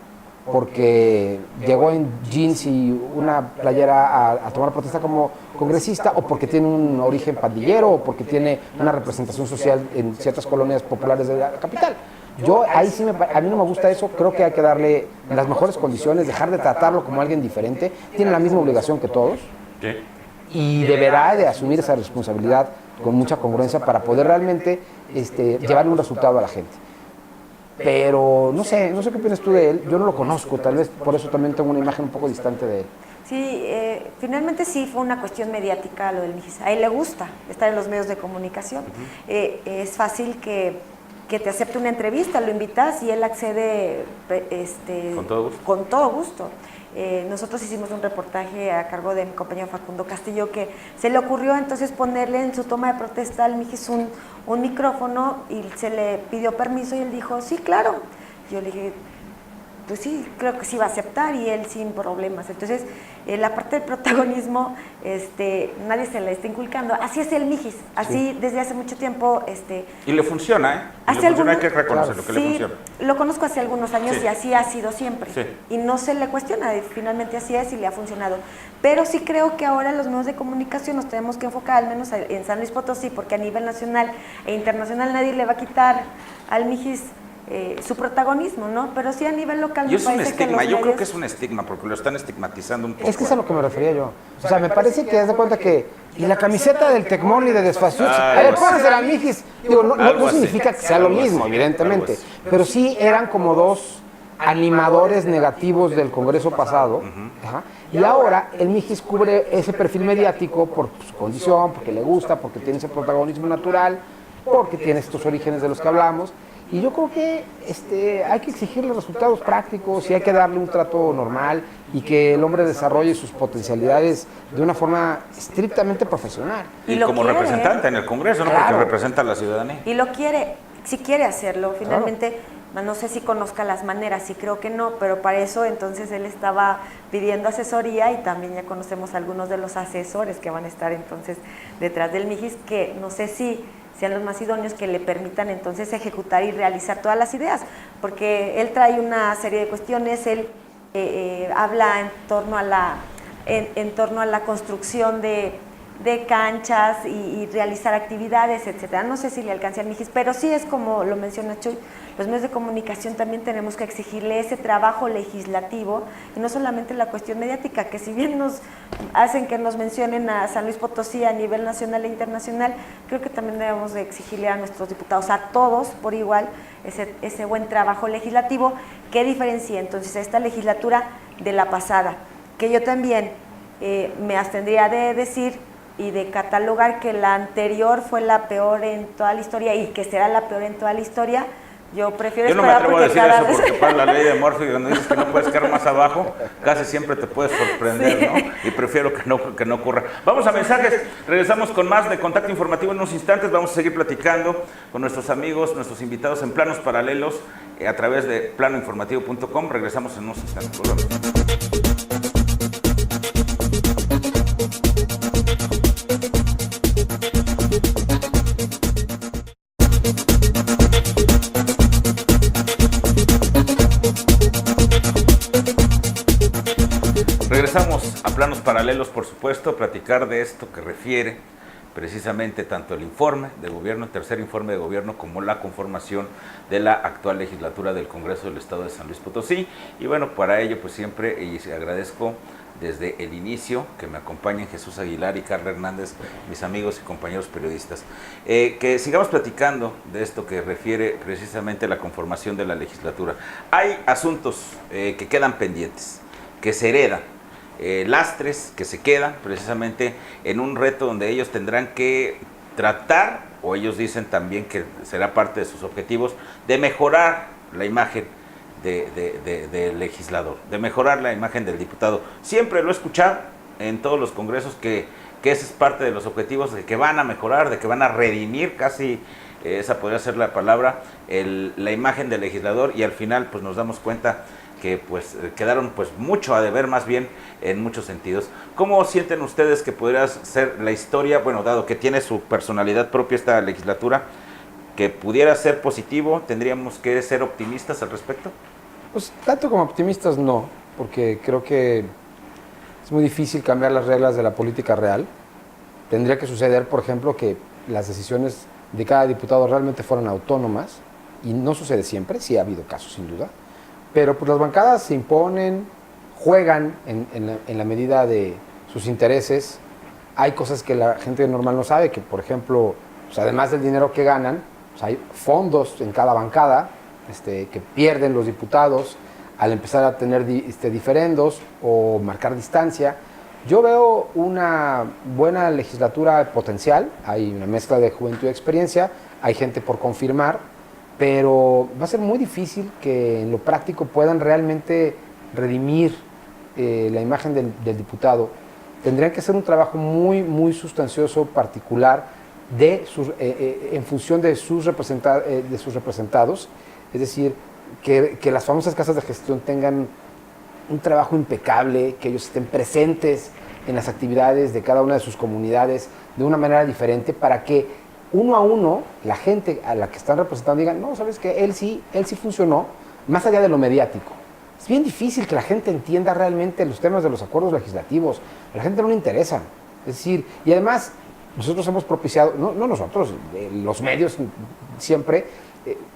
porque llegó en jeans y una playera a tomar protesta como congresista, o porque tiene un origen pandillero, o porque tiene una representación social en ciertas colonias populares de la capital. Yo ahí sí, a mí no me gusta eso, creo que hay que darle las mejores condiciones, dejar de tratarlo como alguien diferente, tiene la misma obligación que todos, y deberá de asumir esa responsabilidad con mucha congruencia para poder realmente llevarle un resultado a la gente. Pero no sé qué opinas tú de él, yo no lo conozco, tal vez por eso también tengo una imagen un poco distante de él. Sí, finalmente sí fue una cuestión mediática lo del Mijis. A él le gusta estar en los medios de comunicación. Es fácil que te acepte una entrevista, lo invitas y él accede con todo gusto. Nosotros hicimos un reportaje a cargo de mi compañero Facundo Castillo, que se le ocurrió entonces ponerle en su toma de protesta al Mijis un micrófono, y se le pidió permiso y él dijo, sí, claro. Yo le dije, pues sí, creo que sí va a aceptar, y él sin problemas. Entonces, la parte del protagonismo, nadie se la está inculcando. Así es el Mijis, así desde hace mucho tiempo. Y le funciona, ¿eh? Hay que reconocerlo, que le funciona. Lo conozco hace algunos años y así ha sido siempre. Sí. Y no se le cuestiona, finalmente así es y le ha funcionado. Pero sí creo que ahora los medios de comunicación nos tenemos que enfocar, al menos en San Luis Potosí, porque a nivel nacional e internacional nadie le va a quitar al Mijis su protagonismo, ¿no? Pero sí a nivel local. Y es un estigma, yo creo que es un estigma, porque lo están estigmatizando un poco. Es que es a lo que me refería yo. O sea, me parece que haz de cuenta que y la camiseta del Tecmón y de Desfaciosos, a ver, pónganse la Mijis. Digo, no significa que sea lo mismo, evidentemente, pero sí eran como dos animadores negativos del Congreso pasado. Y ahora el Mijis cubre ese perfil mediático por su condición, porque le gusta, porque tiene ese protagonismo natural, porque tiene estos orígenes de los que hablamos. Y yo creo que hay que exigirle resultados prácticos y hay que darle un trato normal y que el hombre desarrolle sus potencialidades de una forma estrictamente profesional. Y como representante en el Congreso, ¿no? Porque representa a la ciudadanía. Y lo quiere, si quiere hacerlo, finalmente, no sé si conozca las maneras, sí creo que no, pero para eso entonces él estaba pidiendo asesoría, y también ya conocemos algunos de los asesores que van a estar entonces detrás del Mijis, que no sé si sean los más idóneos, que le permitan entonces ejecutar y realizar todas las ideas, porque él trae una serie de cuestiones, él habla en torno a la construcción de canchas y realizar actividades, etcétera. No sé si le alcance al Mijis, pero sí es como lo menciona Chuy, los medios de comunicación también tenemos que exigirle ese trabajo legislativo, y no solamente la cuestión mediática, que si bien nos hacen que nos mencionen a San Luis Potosí a nivel nacional e internacional, creo que también debemos de exigirle a nuestros diputados, a todos por igual, ese buen trabajo legislativo que diferencia entonces a esta legislatura de la pasada, que yo también me abstendría de decir y de catalogar que la anterior fue la peor en toda la historia y que será la peor en toda la historia, Yo prefiero Yo no me esperar atrevo a porque decir cada eso vez... porque para la ley de Murphy, cuando dices que no puedes caer más abajo, casi siempre te puedes sorprender, ¿no? Y prefiero que no ocurra. Vamos a mensajes, regresamos con más de Contacto Informativo en unos instantes. Vamos a seguir platicando con nuestros amigos, nuestros invitados en Planos Paralelos a través de planoinformativo.com. Regresamos en unos instantes. Volvemos. Regresamos a Planos Paralelos, por supuesto, a platicar de esto que refiere precisamente tanto el informe de gobierno, el tercer informe de gobierno, como la conformación de la actual legislatura del Congreso del Estado de San Luis Potosí. Y bueno, para ello pues siempre y agradezco desde el inicio que me acompañen Jesús Aguilar y Carla Hernández, mis amigos y compañeros periodistas. Que sigamos platicando de esto que refiere precisamente a la conformación de la legislatura. Hay asuntos que quedan pendientes, que se heredan, lastres que se quedan precisamente en un reto donde ellos tendrán que tratar, o ellos dicen también que será parte de sus objetivos, de mejorar la imagen del legislador, de mejorar la imagen del diputado. Siempre lo he escuchado en todos los congresos que ese es parte de los objetivos, de que van a mejorar, de que van a redimir, casi esa podría ser la palabra, la imagen del legislador, y al final pues nos damos cuenta que pues quedaron pues mucho a deber, más bien en muchos sentidos. ¿Cómo sienten ustedes que podría ser la historia, bueno, dado que tiene su personalidad propia esta legislatura, que pudiera ser positivo? ¿Tendríamos que ser optimistas al respecto? Pues tanto como optimistas no, porque creo que es muy difícil cambiar las reglas de la política real. Tendría que suceder, por ejemplo, que las decisiones de cada diputado realmente fueran autónomas, y no sucede siempre, sí ha habido casos sin duda, pero pues las bancadas se imponen, juegan en la medida de sus intereses. Hay cosas que la gente normal no sabe, que por ejemplo, pues además del dinero que ganan, pues hay fondos en cada bancada que pierden los diputados al empezar a tener diferendos o marcar distancia. Yo veo una buena legislatura potencial, hay una mezcla de juventud y experiencia, hay gente por confirmar, pero va a ser muy difícil que en lo práctico puedan realmente redimir la imagen del diputado. Tendrían que hacer un trabajo muy, muy sustancioso, particular, en función de sus representados, es decir, que las famosas casas de gestión tengan un trabajo impecable, que ellos estén presentes en las actividades de cada una de sus comunidades de una manera diferente, para que uno a uno, la gente a la que están representando digan, no, ¿sabes qué? Él sí funcionó, más allá de lo mediático. Es bien difícil que la gente entienda realmente los temas de los acuerdos legislativos. A la gente no le interesan. Es decir, y además, nosotros hemos propiciado, no nosotros, los medios siempre,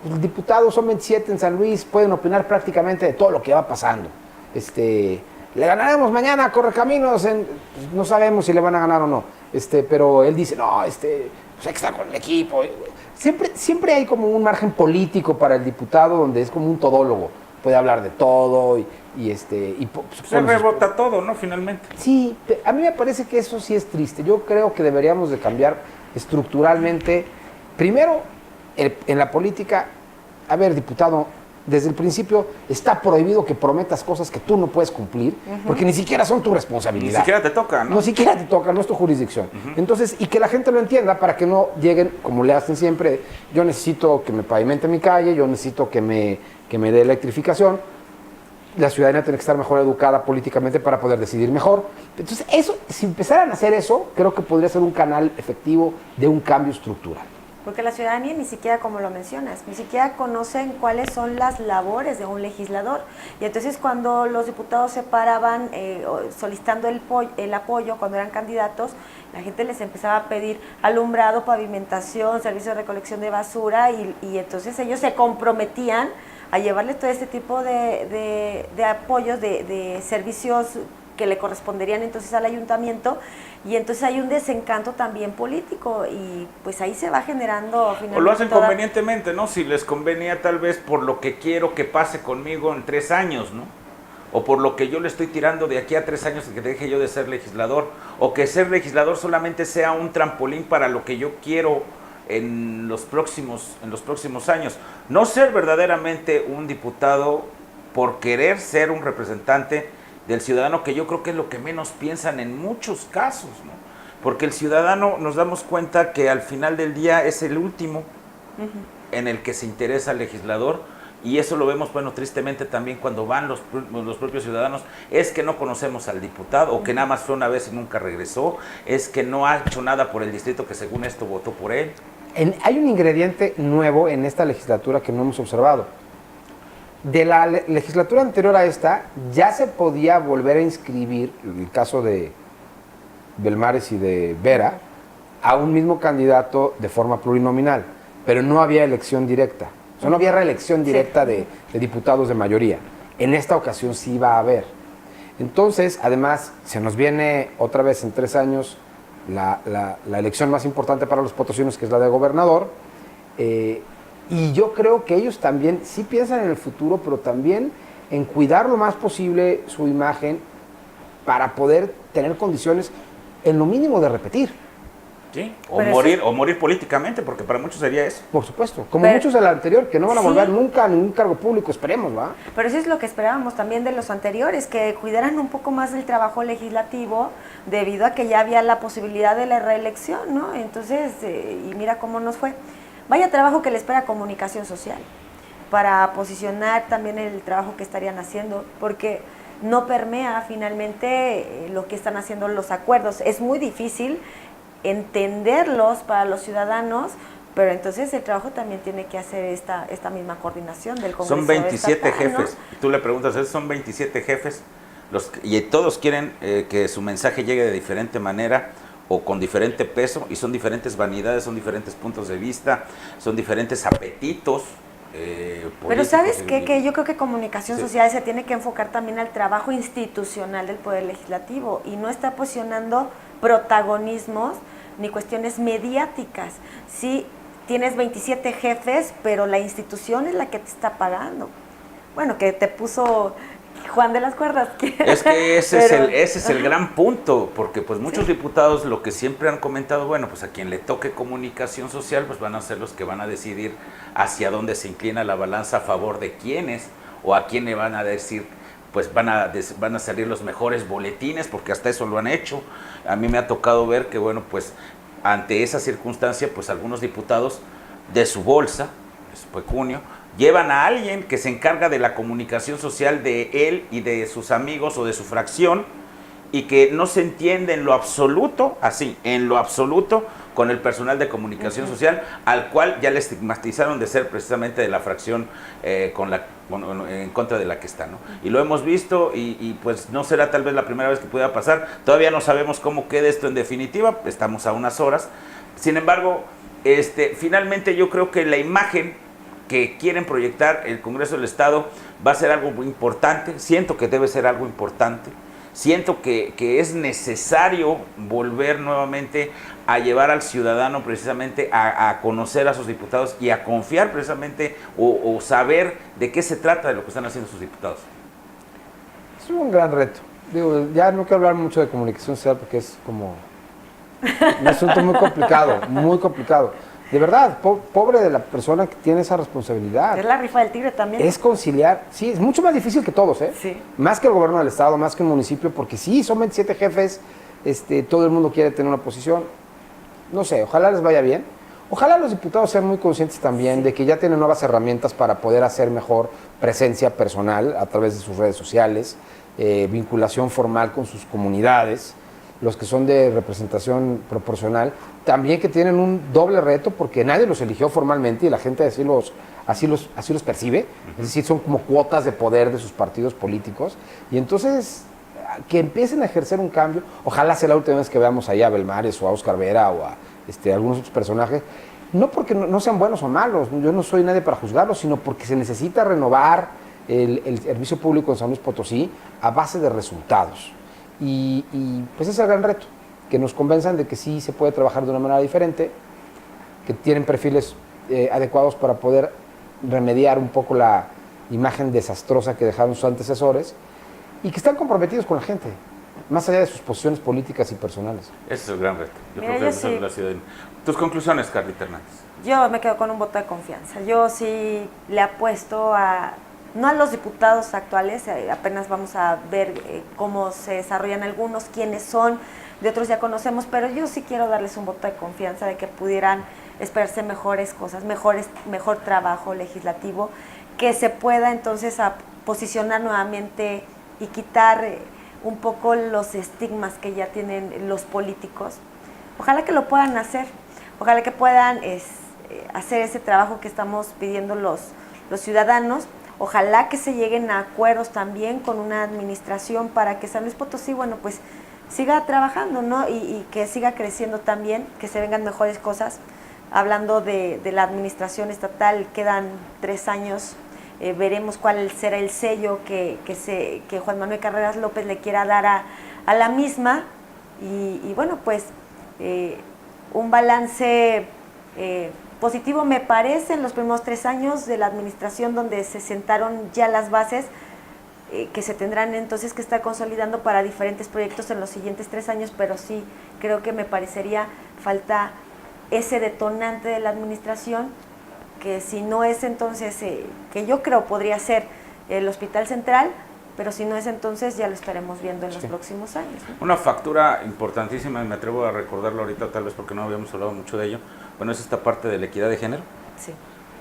los diputados son 27 en San Luis, pueden opinar prácticamente de todo lo que va pasando. Le ganaremos mañana a Correcaminos, no sabemos si le van a ganar o no, pero él dice, no, pues hay que estar con el equipo. Siempre hay como un margen político para el diputado, donde es como un todólogo, puede hablar de todo se rebota todo, ¿no? Finalmente. Sí, a mí me parece que eso sí es triste. Yo creo que deberíamos de cambiar estructuralmente. Primero, en la política, a ver, diputado, desde el principio está prohibido que prometas cosas que tú no puedes cumplir, porque ni siquiera son tu responsabilidad. Ni siquiera te toca, ¿no? Ni siquiera te toca, no es tu jurisdicción. Entonces, y que la gente lo entienda para que no lleguen, como le hacen siempre, yo necesito que me pavimente mi calle, yo necesito que me dé electrificación. La ciudadanía tiene que estar mejor educada políticamente para poder decidir mejor. Entonces, eso, si empezaran a hacer eso, creo que podría ser un canal efectivo de un cambio estructural. Porque la ciudadanía ni siquiera, como lo mencionas, ni siquiera conocen cuáles son las labores de un legislador. Y entonces cuando los diputados se paraban solicitando el apoyo cuando eran candidatos, la gente les empezaba a pedir alumbrado, pavimentación, servicio de recolección de basura, y entonces ellos se comprometían a llevarle todo este tipo de apoyos, de servicios que le corresponderían entonces al ayuntamiento, y entonces hay un desencanto también político, y pues ahí se va generando finalmente. O lo hacen convenientemente, ¿no? Si les convenía tal vez por lo que quiero que pase conmigo en 3 años, ¿no? O por lo que yo le estoy tirando de aquí a 3 años que deje yo de ser legislador, o que ser legislador solamente sea un trampolín para lo que yo quiero en los próximos años. No ser verdaderamente un diputado por querer ser un representante del ciudadano, que yo creo que es lo que menos piensan en muchos casos, ¿no? Porque el ciudadano, nos damos cuenta que al final del día es el último en el que se interesa el legislador, y eso lo vemos, bueno, tristemente también cuando van los propios ciudadanos, es que no conocemos al diputado, o que nada más fue una vez y nunca regresó, es que no ha hecho nada por el distrito que según esto votó por él. Hay un ingrediente nuevo en esta legislatura que no hemos observado. De la legislatura anterior a esta, ya se podía volver a inscribir, en el caso de Belmares y de Vera, a un mismo candidato de forma plurinominal, pero no había elección directa. O sea, no había reelección directa de diputados de mayoría. En esta ocasión sí va a haber. Entonces, además, se nos viene otra vez en 3 años la elección más importante para los potosinos, que es la de gobernador. Y yo creo que ellos también sí piensan en el futuro, pero también en cuidar lo más posible su imagen para poder tener condiciones en lo mínimo de repetir. Sí, o morir políticamente, porque para muchos sería eso. Por supuesto, como muchos del anterior, que no van a volver nunca a ningún cargo público, esperemos, ¿va? Pero eso es lo que esperábamos también de los anteriores, que cuidaran un poco más el trabajo legislativo, debido a que ya había la posibilidad de la reelección, ¿no? Entonces, y mira cómo nos fue. Vaya trabajo que le espera Comunicación Social, para posicionar también el trabajo que estarían haciendo, porque no permea finalmente lo que están haciendo los acuerdos. Es muy difícil entenderlos para los ciudadanos, pero entonces el trabajo también tiene que hacer esta misma coordinación del Congreso. Son 27 estatal, jefes, ¿no? Tú le preguntas, son 27 jefes, y todos quieren que su mensaje llegue de diferente manera o con diferente peso, y son diferentes vanidades, son diferentes puntos de vista, son diferentes apetitos. Pero ¿sabes qué? Que yo creo que Comunicación Social se tiene que enfocar también al trabajo institucional del Poder Legislativo, y no está posicionando protagonismos ni cuestiones mediáticas. Sí, tienes 27 jefes, pero la institución es la que te está pagando. Bueno, que te puso Juan de las Cuerdas. Es que ese es el gran punto, porque pues muchos diputados lo que siempre han comentado, bueno, pues a quien le toque Comunicación Social, pues van a ser los que van a decidir hacia dónde se inclina la balanza a favor de quiénes, o a quién le van a decir, pues van a salir los mejores boletines, porque hasta eso lo han hecho. A mí me ha tocado ver que, bueno, pues ante esa circunstancia, pues algunos diputados de su bolsa, de su pecunio, llevan a alguien que se encarga de la comunicación social de él y de sus amigos o de su fracción, y que no se entiende en lo absoluto, con el personal de comunicación social, al cual ya le estigmatizaron de ser precisamente de la fracción en contra de la que está, ¿no? Y lo hemos visto, y pues no será tal vez la primera vez que pueda pasar. Todavía no sabemos cómo quede esto en definitiva, estamos a unas horas. Sin embargo, finalmente yo creo que la imagen que quieren proyectar el Congreso del Estado va a ser algo muy importante. Siento que debe ser algo importante. Siento que es necesario volver nuevamente a llevar al ciudadano precisamente a conocer a sus diputados y a confiar precisamente o saber de qué se trata de lo que están haciendo sus diputados. Es un gran reto. Digo, ya no quiero hablar mucho de comunicación social porque es como un asunto muy complicado, muy complicado. De verdad, pobre de la persona que tiene esa responsabilidad. Es la rifa del tigre también. Es conciliar, sí, es mucho más difícil que todos, ¿eh? Sí. Más que el gobierno del Estado, más que el municipio, porque sí, son 27 jefes, todo el mundo quiere tener una posición. No sé, ojalá les vaya bien. Ojalá los diputados sean muy conscientes también de que ya tienen nuevas herramientas para poder hacer mejor presencia personal a través de sus redes sociales, vinculación formal con sus comunidades, los que son de representación proporcional, también que tienen un doble reto porque nadie los eligió formalmente y la gente así los percibe, es decir, son como cuotas de poder de sus partidos políticos, y entonces que empiecen a ejercer un cambio. Ojalá sea la última vez que veamos allá a Belmares o a Óscar Vera o a algunos otros personajes, no porque no sean buenos o malos, yo no soy nadie para juzgarlos, sino porque se necesita renovar el servicio público en San Luis Potosí a base de resultados. Y pues ese es el gran reto, que nos convenzan de que sí se puede trabajar de una manera diferente, que tienen perfiles adecuados para poder remediar un poco la imagen desastrosa que dejaron sus antecesores, y que están comprometidos con la gente, más allá de sus posiciones políticas y personales. Ese es el gran reto. Yo Mira, creo que yo sí. la ciudadanía. Tus conclusiones, Carlita Hernández. Yo me quedo con un voto de confianza. Yo sí le apuesto no a los diputados actuales, apenas vamos a ver cómo se desarrollan algunos, quiénes son, de otros ya conocemos, pero yo sí quiero darles un voto de confianza de que pudieran esperarse mejores cosas, mejor trabajo legislativo, que se pueda entonces posicionar nuevamente y quitar un poco los estigmas que ya tienen los políticos. Ojalá que lo puedan hacer, ojalá que puedan hacer ese trabajo que estamos pidiendo los ciudadanos. Ojalá que se lleguen a acuerdos también con una administración para que San Luis Potosí, bueno, pues siga trabajando, ¿no? Y que siga creciendo también, que se vengan mejores cosas. Hablando de la administración estatal, quedan 3 años, veremos cuál será el sello que Juan Manuel Carreras López le quiera dar a la misma. Y bueno, pues un balance positivo me parece en los primeros 3 años de la administración, donde se sentaron ya las bases que se tendrán entonces que estar consolidando para diferentes proyectos en los siguientes 3 años, pero sí creo que me parecería falta ese detonante de la administración, que si no es entonces, que yo creo podría ser el Hospital Central, pero si no es entonces ya lo estaremos viendo en los próximos años, ¿no? Una factura importantísima, y me atrevo a recordarlo ahorita tal vez porque no habíamos hablado mucho de ello, bueno, es esta parte de la equidad de género, Sí.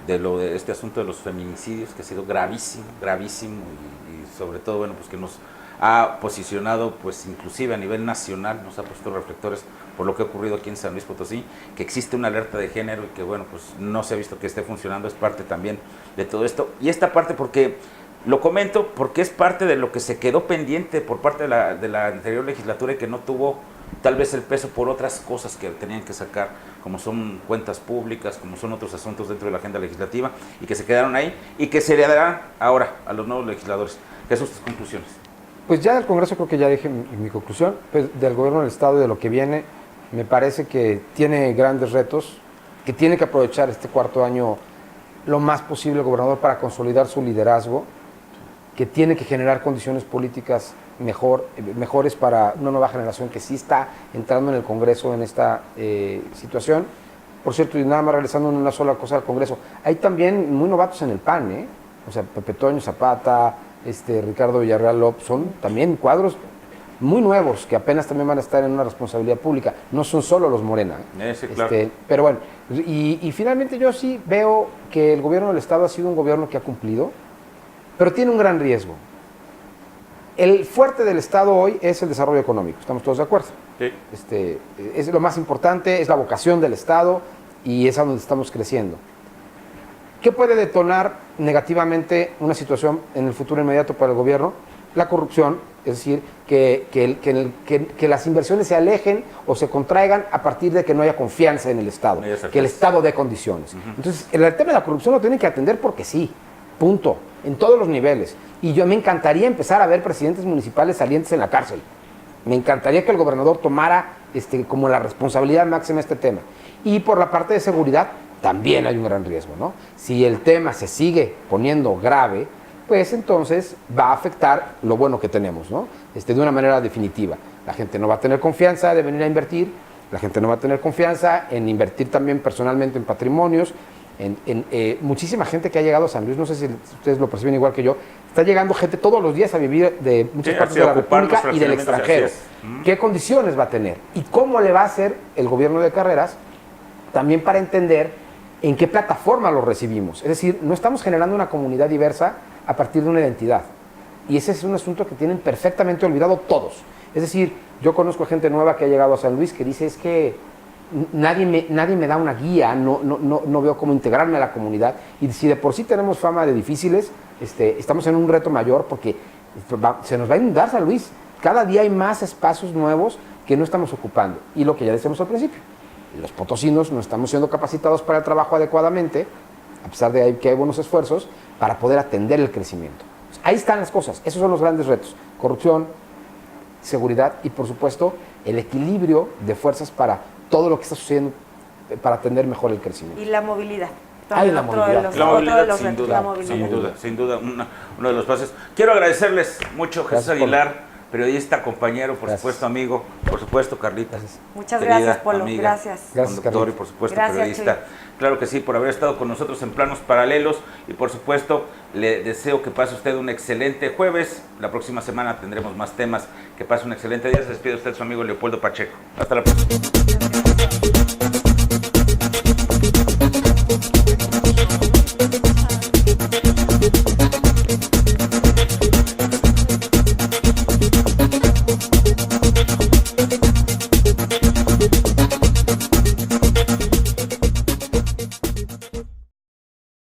de este asunto de los feminicidios, que ha sido gravísimo, y sobre todo, bueno, pues que nos ha posicionado, pues inclusive a nivel nacional, nos ha puesto reflectores por lo que ha ocurrido aquí en San Luis Potosí, que existe una alerta de género y que, bueno, pues no se ha visto que esté funcionando, es parte también de todo esto. Y esta parte porque, lo comento, porque es parte de lo que se quedó pendiente por parte de la anterior legislatura y que no tuvo tal vez el peso por otras cosas que tenían que sacar, como son cuentas públicas, como son otros asuntos dentro de la agenda legislativa, y que se quedaron ahí y que se le darán ahora a los nuevos legisladores. Jesús, tus conclusiones. Pues ya del Congreso creo que ya dije mi conclusión, pues del gobierno del Estado y de lo que viene, me parece que tiene grandes retos, que tiene que aprovechar este 4º año lo más posible el gobernador para consolidar su liderazgo, que tiene que generar condiciones políticas mejores para una nueva generación que sí está entrando en el Congreso en esta situación. Por cierto, y nada más regresando en una sola cosa al Congreso, hay también muy novatos en el PAN, o sea, Pepe Toño Zapata, Ricardo Villarreal López, son también cuadros muy nuevos que apenas también van a estar en una responsabilidad pública, no son solo los Morena. Sí, claro. Pero bueno, y finalmente yo sí veo que el gobierno del Estado ha sido un gobierno que ha cumplido, pero tiene un gran riesgo. El fuerte del Estado hoy es el desarrollo económico, estamos todos de acuerdo. Sí. Es lo más importante, es la vocación del Estado y es a donde estamos creciendo. ¿Qué puede detonar negativamente una situación en el futuro inmediato para el gobierno? La corrupción, es decir, que las inversiones se alejen o se contraigan a partir de que no haya confianza en el Estado, que el Estado dé condiciones. Entonces, el tema de la corrupción lo tienen que atender porque sí, punto, en todos los niveles. Y yo me encantaría empezar a ver presidentes municipales salientes en la cárcel. Me encantaría que el gobernador tomara como la responsabilidad máxima este tema. Y por la parte de seguridad, también hay un gran riesgo, ¿no? Si el tema se sigue poniendo grave, pues entonces va a afectar lo bueno que tenemos, ¿no? De una manera definitiva. La gente no va a tener confianza de venir a invertir, la gente no va a tener confianza en invertir también personalmente en patrimonios, muchísima gente que ha llegado a San Luis, no sé si ustedes lo perciben igual que yo, está llegando gente todos los días a vivir de muchas partes de la República y del extranjero. ¿Qué condiciones va a tener? ¿Y cómo le va a hacer el gobierno de Carreras también para entender en qué plataforma lo recibimos? Es decir, no estamos generando una comunidad diversa a partir de una identidad. Y ese es un asunto que tienen perfectamente olvidado todos. Es decir, yo conozco gente nueva que ha llegado a San Luis que dice, es que nadie me da una guía, no veo cómo integrarme a la comunidad. Y si de por sí tenemos fama de difíciles, estamos en un reto mayor porque se nos va a inundar San Luis. Cada día hay más espacios nuevos que no estamos ocupando. Y lo que ya decíamos al principio, los potosinos no estamos siendo capacitados para el trabajo adecuadamente, a pesar de que hay buenos esfuerzos, para poder atender el crecimiento. Ahí están las cosas, esos son los grandes retos. Corrupción, seguridad y, por supuesto, el equilibrio de fuerzas para todo lo que está sucediendo para atender mejor el crecimiento. Y la movilidad. La movilidad, sin duda, uno de los pasos. Quiero agradecerles mucho, Jesús Aguilar, periodista, compañero, por supuesto, amigo, por supuesto, Carlita. Muchas querida, gracias, Polo. amiga, Gracias. Gracias, conductor y Carlita. por supuesto Gracias, periodista. Chuy. Claro que sí, por haber estado con nosotros en Planos Paralelos y por supuesto le deseo que pase usted un excelente jueves. La próxima semana tendremos más temas. Que pase un excelente día. Se despide usted su amigo Leopoldo Pacheco. Hasta la próxima.